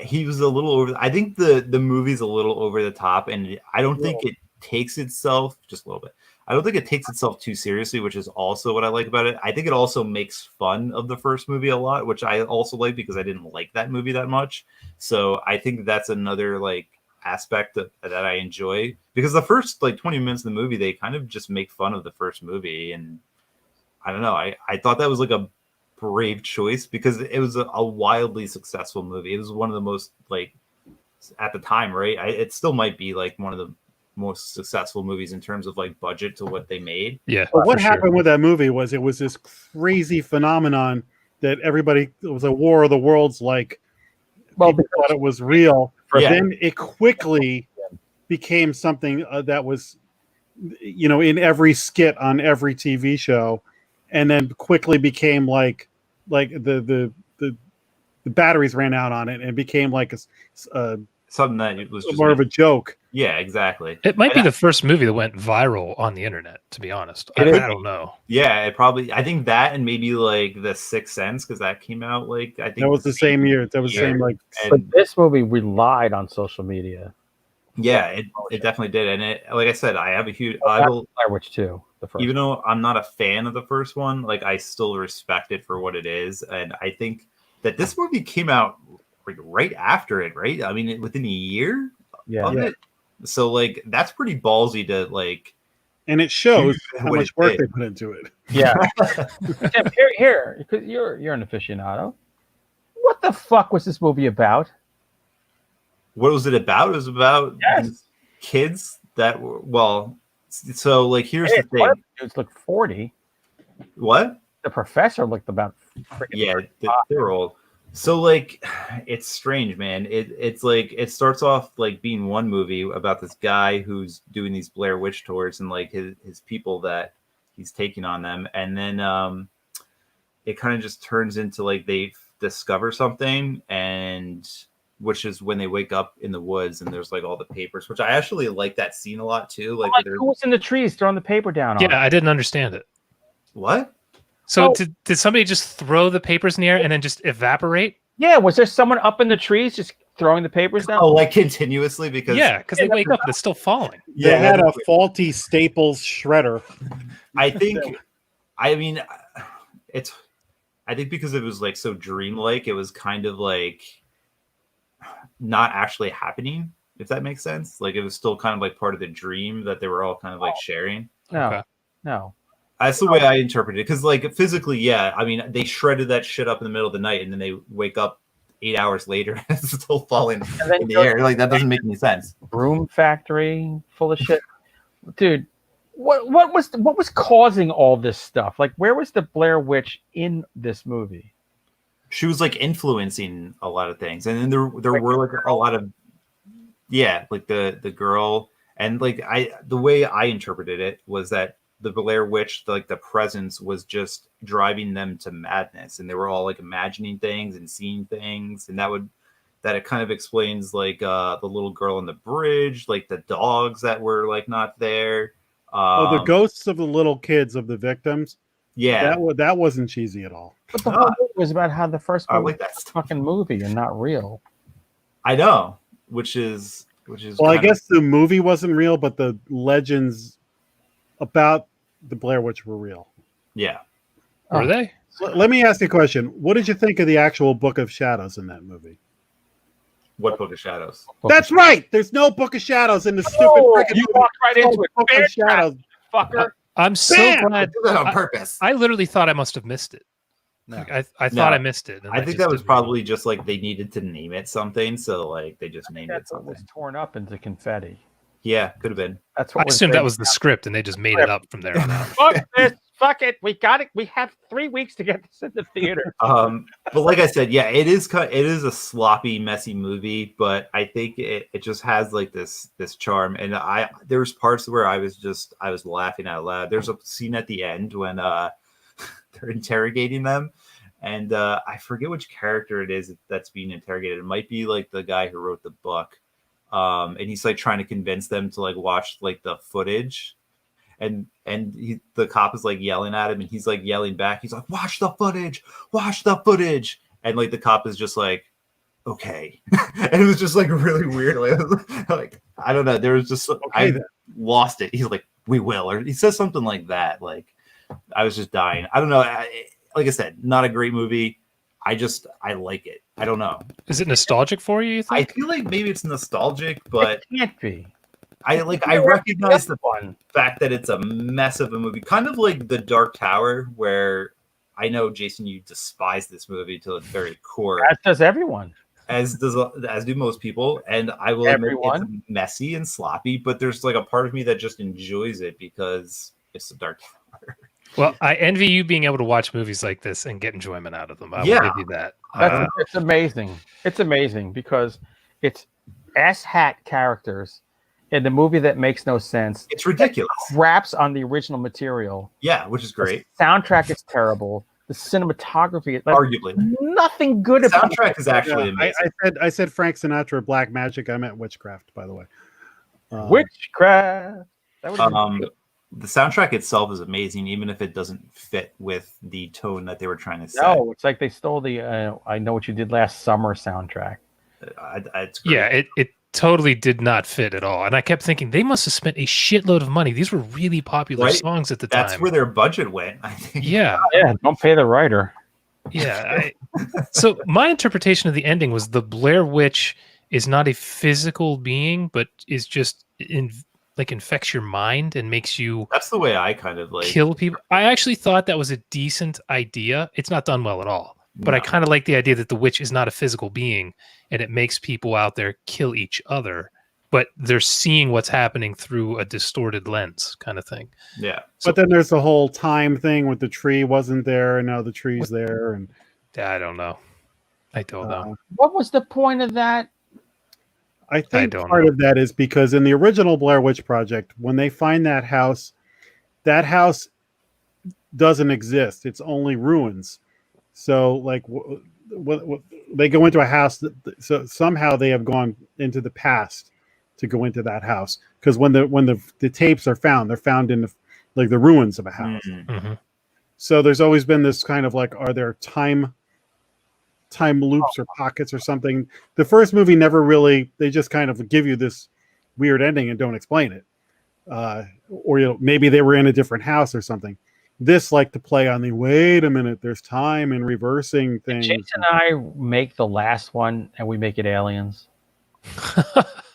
He was a little over. I think the movie's a little over the top, and I don't think it takes itself just a little bit. I don't think it takes itself too seriously, which is also what I like about it. I think it also makes fun of the first movie a lot, which I also like because I didn't like that movie that much. So I think that's another like aspect that I enjoy, because the first like 20 minutes of the movie, they kind of just make fun of the first movie, and I don't know. I thought that was like a brave choice because it was a wildly successful movie. It was one of the most, like, at the time, right? It still might be like one of the most successful movies in terms of like budget to what they made. Yeah. But what happened with that movie was it was this crazy phenomenon that everybody, it was a War of the Worlds, like, people thought it was real. Then it quickly became something that was, in every skit on every TV show, and then quickly became like the batteries ran out on it and became like a something that it was just more of a joke. Yeah, exactly. It might be the first movie that went viral on the internet, to be honest. I don't know. Yeah, it probably. I think that, and maybe like The Sixth Sense, because that came out like, I think that was the same year. That was the same like. But this movie relied on social media. Yeah, it definitely did, and it, like I said, I have a huge. Blair Witch 2. The first. Even though I'm not a fan of the first one, like I still respect it for what it is, and I think that this movie came out like right after it, right? I mean, within a year of it. So like that's pretty ballsy to like. And it shows how what much it work did. they put into it. Yeah. Tim, here, because you're an aficionado. What the fuck was this movie about? What was it about? It was about Yes. these kids that were so like here's Hey, the thing. one of the dudes looked 40. What? The professor looked about freaking Yeah, 35. they're old. So like it's strange, man. It's like it starts off like being one movie about this guy who's doing these Blair Witch tours and like his people that he's taking on them, and then it kind of just turns into like they discover something, and which is when they wake up in the woods and there's like all the papers, which I actually like that scene a lot too. Like, Who was in the trees throwing the paper down on Yeah, him? I didn't understand it. What? So did somebody just throw the papers in the air and then just evaporate? Yeah, was there someone up in the trees just throwing the papers down? Oh, like continuously because Because they wake up and it's still falling. They had a faulty Staples shredder. I think, I mean, I think because it was like so dreamlike, it was kind of like not actually happening, if that makes sense. Like it was still kind of like part of the dream that they were all kind of like sharing. No. That's the way I interpret it. Because like physically, yeah, I mean, they shredded that shit up in the middle of the night and then they wake up 8 hours later and it's still falling in the air. Like that doesn't make any sense. Broom factory full of shit. Dude, what was causing all this stuff? Like, where was the Blair Witch in this movie? She was like influencing a lot of things, and then there were like a lot of like the girl, and like the way I interpreted it was that the Blair Witch, like the presence, was just driving them to madness, and they were all like imagining things and seeing things, and that it kind of explains like the little girl on the bridge, like the dogs that were like not there. The ghosts of the little kids of the victims. Yeah, that wasn't cheesy at all. But the whole movie was about how the first I movie like that was a fucking movie and not real. I know, which is well, I guess the movie wasn't real, but the legends about the Blair Witch were real. Yeah, were they? Let me ask you a question. What did you think of the actual Book of Shadows in that movie? What Book of Shadows? That's right. There's no Book of Shadows in the stupid. You walked right into it. Book of Shadows, fucker. I'm so glad. I did that on purpose. I literally thought I must have missed it. No. Like, I thought I missed it. I think that was probably just like they needed to name it something, so like they just named it something. It was torn up into confetti. Yeah, could have been. That's I what assumed that was the script, and they just made it up from there on out. Fuck this. Fuck it. We got it. We have 3 weeks to get this in the theater. But like I said, yeah, it is a sloppy, messy movie, but I think it just has like this charm. And there was parts where I was laughing out loud. There's a scene at the end when they're interrogating them, and I forget which character it is that's being interrogated. It might be like the guy who wrote the book, and he's like trying to convince them to like watch like the footage. And the cop is like yelling at him, and he's like yelling back. He's like, watch the footage. And like the cop is just like, okay. And it was just like really weird. Like I don't know. There was just I lost it. He's like, we will, or he says something like that. Like I was just dying. I don't know. Like I said, not a great movie. I like it. I don't know. Is it nostalgic for you? You think? I feel like maybe it's nostalgic, but it can't be. I recognize the fact that it's a mess of a movie, kind of like The Dark Tower, where I know, Jason, you despise this movie to its very core. As does everyone. As do most people, and I will admit it's messy and sloppy, but there's like a part of me that just enjoys it because it's The Dark Tower. Well, I envy you being able to watch movies like this and get enjoyment out of them. I will give you that. It's amazing. It's amazing because it's ass-hat characters in the movie that makes no sense. It's ridiculous. It craps on the original material. Yeah, which is great. The soundtrack is terrible. The cinematography, arguably, nothing good about the soundtrack is actually amazing. I said Frank Sinatra, Black Magic. I meant witchcraft, by the way. Witchcraft. The soundtrack itself is amazing, even if it doesn't fit with the tone that they were trying to set. No, it's like they stole the "I Know What You Did Last Summer" soundtrack. It's great. Yeah, totally did not fit at all. And I kept thinking they must have spent a shitload of money. These were really popular Right? songs at the That's time. where their budget went, I think. Yeah. Yeah, don't pay the writer. Yeah. So my interpretation of the ending was the Blair Witch is not a physical being, but is just infects your mind and makes you That's the way I kind of like kill people. I actually thought that was a decent idea. It's not done well at all, but I No. kind of like the idea that the witch is not a physical being and it makes people out there kill each other, but they're seeing what's happening through a distorted lens kind of thing. Yeah. But then there's the whole time thing with the tree wasn't there, and now the tree's there, and I don't know. I don't know. What was the point of that? I think don't part know. of that is because in the original Blair Witch Project, when they find that house doesn't exist. It's only ruins. So, like, they go into a house, so somehow they have gone into the past to go into that house. Because when the tapes are found, they're found in the ruins of a house. Mhm. So there's always been this kind of like, are there time loops or pockets or something? The first movie never really, they just kind of give you this weird ending and don't explain it. Or maybe they were in a different house or something. This like to play on the wait a minute, there's time and reversing things. Jason and I make the last one and we make it aliens.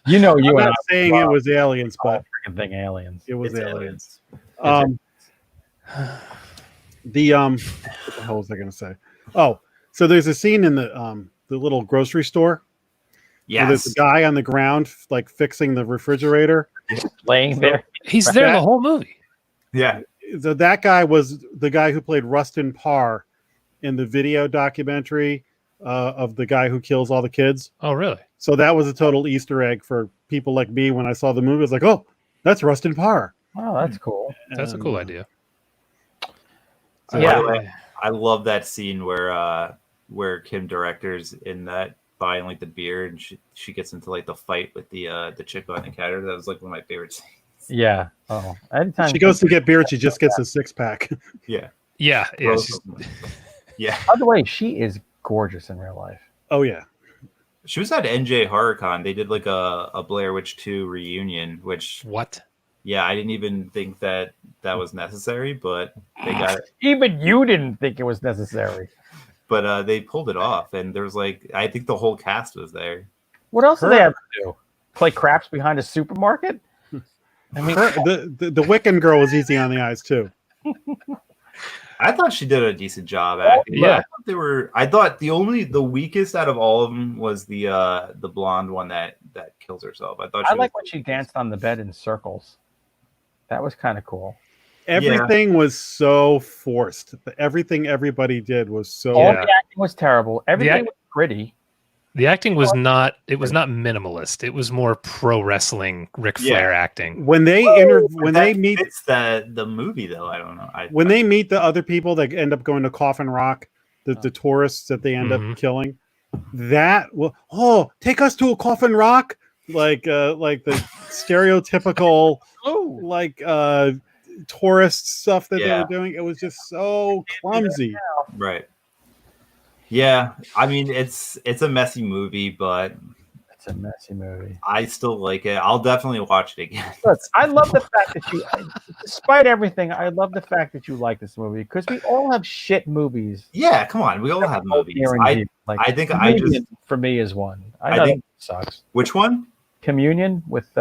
You know, I'm not saying it was aliens, but freaking thing aliens. it was It's aliens. aliens. What the hell was I going to say? Oh, so there's a scene in the little grocery store. Where there's Yes. a guy on the ground like fixing the refrigerator. Laying there. He's there the whole movie. Yeah. So that guy was the guy who played Rustin Parr in the video documentary of the guy who kills all the kids. Oh, really? So that was a total Easter egg for people like me. When I saw the movie, I was like, "Oh, that's Rustin Parr." Oh, that's cool. That's a cool idea. By the way, I love that scene where Kim Director's in that buying like the beer and she gets into like the fight with the chick behind the counter. That was like one of my favorite scenes. Yeah. Oh, anytime She goes to get beer, she just gets a 6-pack. Yeah. Yeah. Yeah. By the way, she is gorgeous in real life. Oh yeah. She was at NJ HorrorCon. They did like a Blair Witch 2 reunion, which What? Yeah, I didn't even think that was necessary, but they got it. Even you didn't think it was necessary. But they pulled it off, and there was like I think the whole cast was there. What else do they have to do? Play craps behind a supermarket? I mean, the Wiccan girl was easy on the eyes too. I thought she did a decent job acting. yeah. I thought the weakest out of all of them was the blonde one that kills herself. I like when she danced on the bed in circles. That was kind of cool. Everything was so forced. Everything everybody did was so. All the acting was terrible. Everything was pretty. The acting was not. It was not minimalist. It was more pro wrestling, Ric Flair acting. When they meet, it's the movie though. I don't know. When they meet the other people that end up going to Coffin Rock, the tourists that they end up killing, that will take us to a Coffin Rock, like the stereotypical tourist stuff that they were doing. It was just so clumsy. Right. Yeah, I mean it's a messy movie, but it's a messy movie. I still like it. I'll definitely watch it again. I love the fact that you, despite everything, I love the fact that you like this movie because we all have shit movies. Yeah, come on, we all have movies. I think Communion for me is one. I think it sucks. Which one? Communion with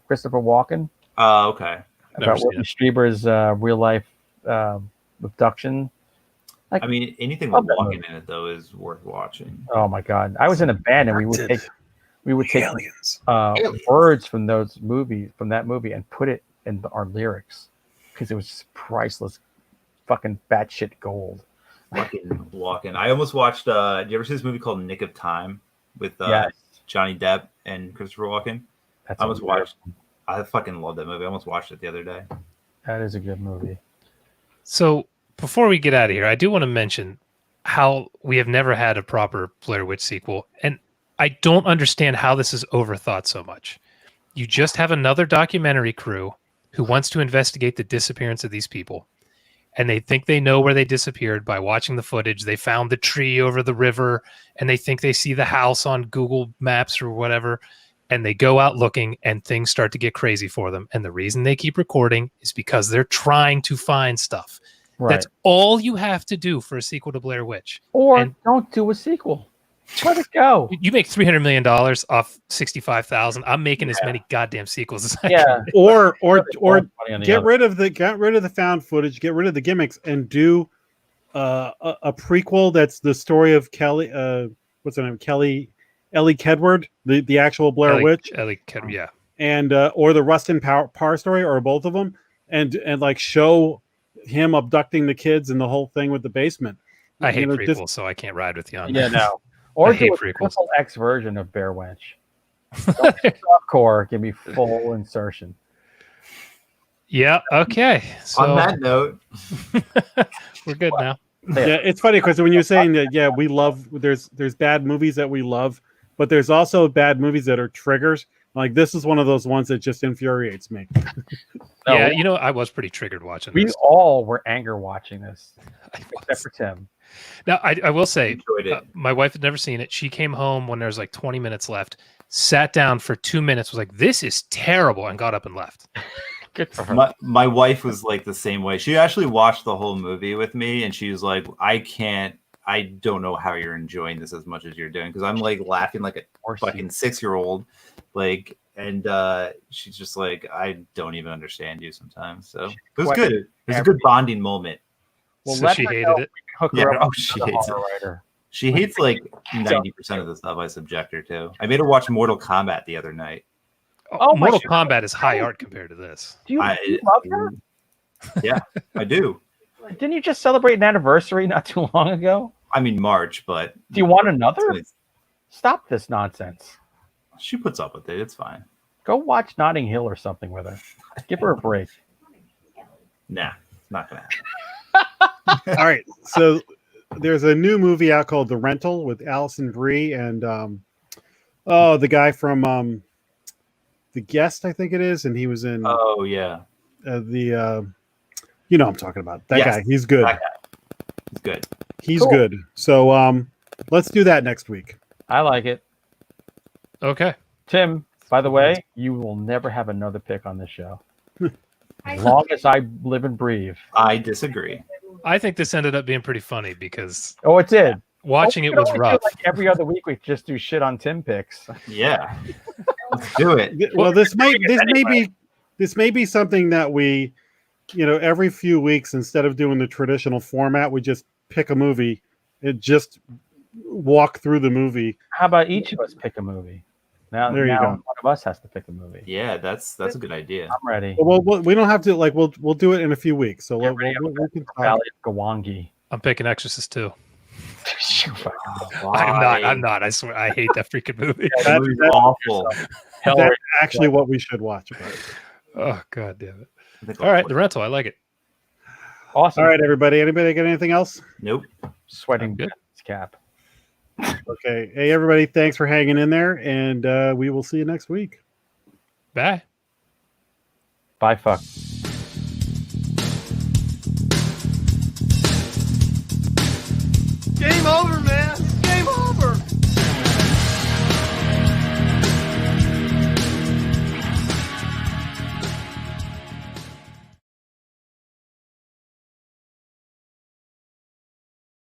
Christopher Walken. Oh, okay. About Whitney Strieber's real life abduction. I mean, anything with Walken in it though is worth watching. Oh my god! I was in a band and we would take words from that movie and put it in our lyrics because it was just priceless, fucking batshit gold. Fucking Walken. I almost watched. Do you ever see this movie called Nick of Time with Johnny Depp and Christopher Walken? I almost watched. I fucking love that movie. I almost watched it the other day. That is a good movie. So before we get out of here, I do want to mention how we have never had a proper Blair Witch sequel. And I don't understand how this is overthought so much. You just have another documentary crew who wants to investigate the disappearance of these people. And they think they know where they disappeared by watching the footage. They found the tree over the river and they think they see the house on Google Maps or whatever. and they go out looking, and things start to get crazy for them. And the reason they keep recording is because they're trying to find stuff. Right. That's all you have to do for a sequel to Blair Witch. Or don't do a sequel. Let it go. You make $300 million off 65,000. I'm making as many goddamn sequels as I can. Or get rid of the found footage, get rid of the gimmicks, and do a prequel that's the story of Kelly. What's her name? Ellie Kedward, the actual Blair Witch. Ellie Kedward, yeah. And or the Rustin Parr story, or both of them, and like show him abducting the kids and the whole thing with the basement. I hate prequels, so I can't ride with you on that. Yeah, no. Or do a triple X version of Blair Witch. Softcore, give me full insertion. Yeah. Okay. So on that note, we're good now. Yeah, it's funny because when you're saying that, we love there's bad movies that we love, but there's also bad movies that are triggers. Like this is one of those ones that just infuriates me. Yeah, I was pretty triggered watching this. We all were anger watching this, except for Tim. Now, I will say, my wife had never seen it. She came home when there was like 20 minutes left, sat down for 2 minutes, was like, this is terrible, and got up and left. Good for her. My wife was like the same way. She actually watched the whole movie with me, and she was like, I don't know how you're enjoying this as much as you're doing, because I'm like laughing like a fucking 6-year-old. Like, and she's just like, I don't even understand you sometimes. So it was good. It was a good bonding moment. Well, so she hated it. She hates it. She hates like 90% of the stuff I subject her to. I made her watch Mortal Kombat the other night. Oh, Mortal Kombat is high art compared to this. Do you love her? Yeah, I do. Didn't you just celebrate an anniversary not too long ago? I mean, March, but do you want another? Stop this nonsense. She puts up with it. It's fine. Go watch Notting Hill or something with her. Give her a break. Nah, not gonna happen. All right, so there's a new movie out called The Rental with Alison Brie and the guy from The Guest, I think it is, and he was in I'm talking about that guy. He's good. He's good. He's good. So let's do that next week. I like it. Okay. Tim, by the way, you will never have another pick on this show. As long as I live and breathe. I disagree. I think this ended up being pretty funny because it did. Watching it was rough. Like every other week we just do shit on Tim picks. Yeah. Let's do it. Well, this may be something that we, every few weeks, instead of doing the traditional format, we just pick a movie and just walk through the movie. How about each of us pick a movie? Now there you go. One of us has to pick a movie. Yeah, that's a good idea. I'm ready. Well, we don't have to we'll do it in a few weeks. So we'll can Valley of Gawangi. I'm picking Exorcist 2. I'm not. I swear, I hate that freaking movie. That's awful. That's actually what we should watch. Oh, god damn it! All right, The Rental. I like it. Awesome. All right, everybody. Anybody got anything else? Nope. Sweating good cap. Okay. Hey, everybody. Thanks for hanging in there, and we will see you next week. Bye. Bye. Fuck. Game over.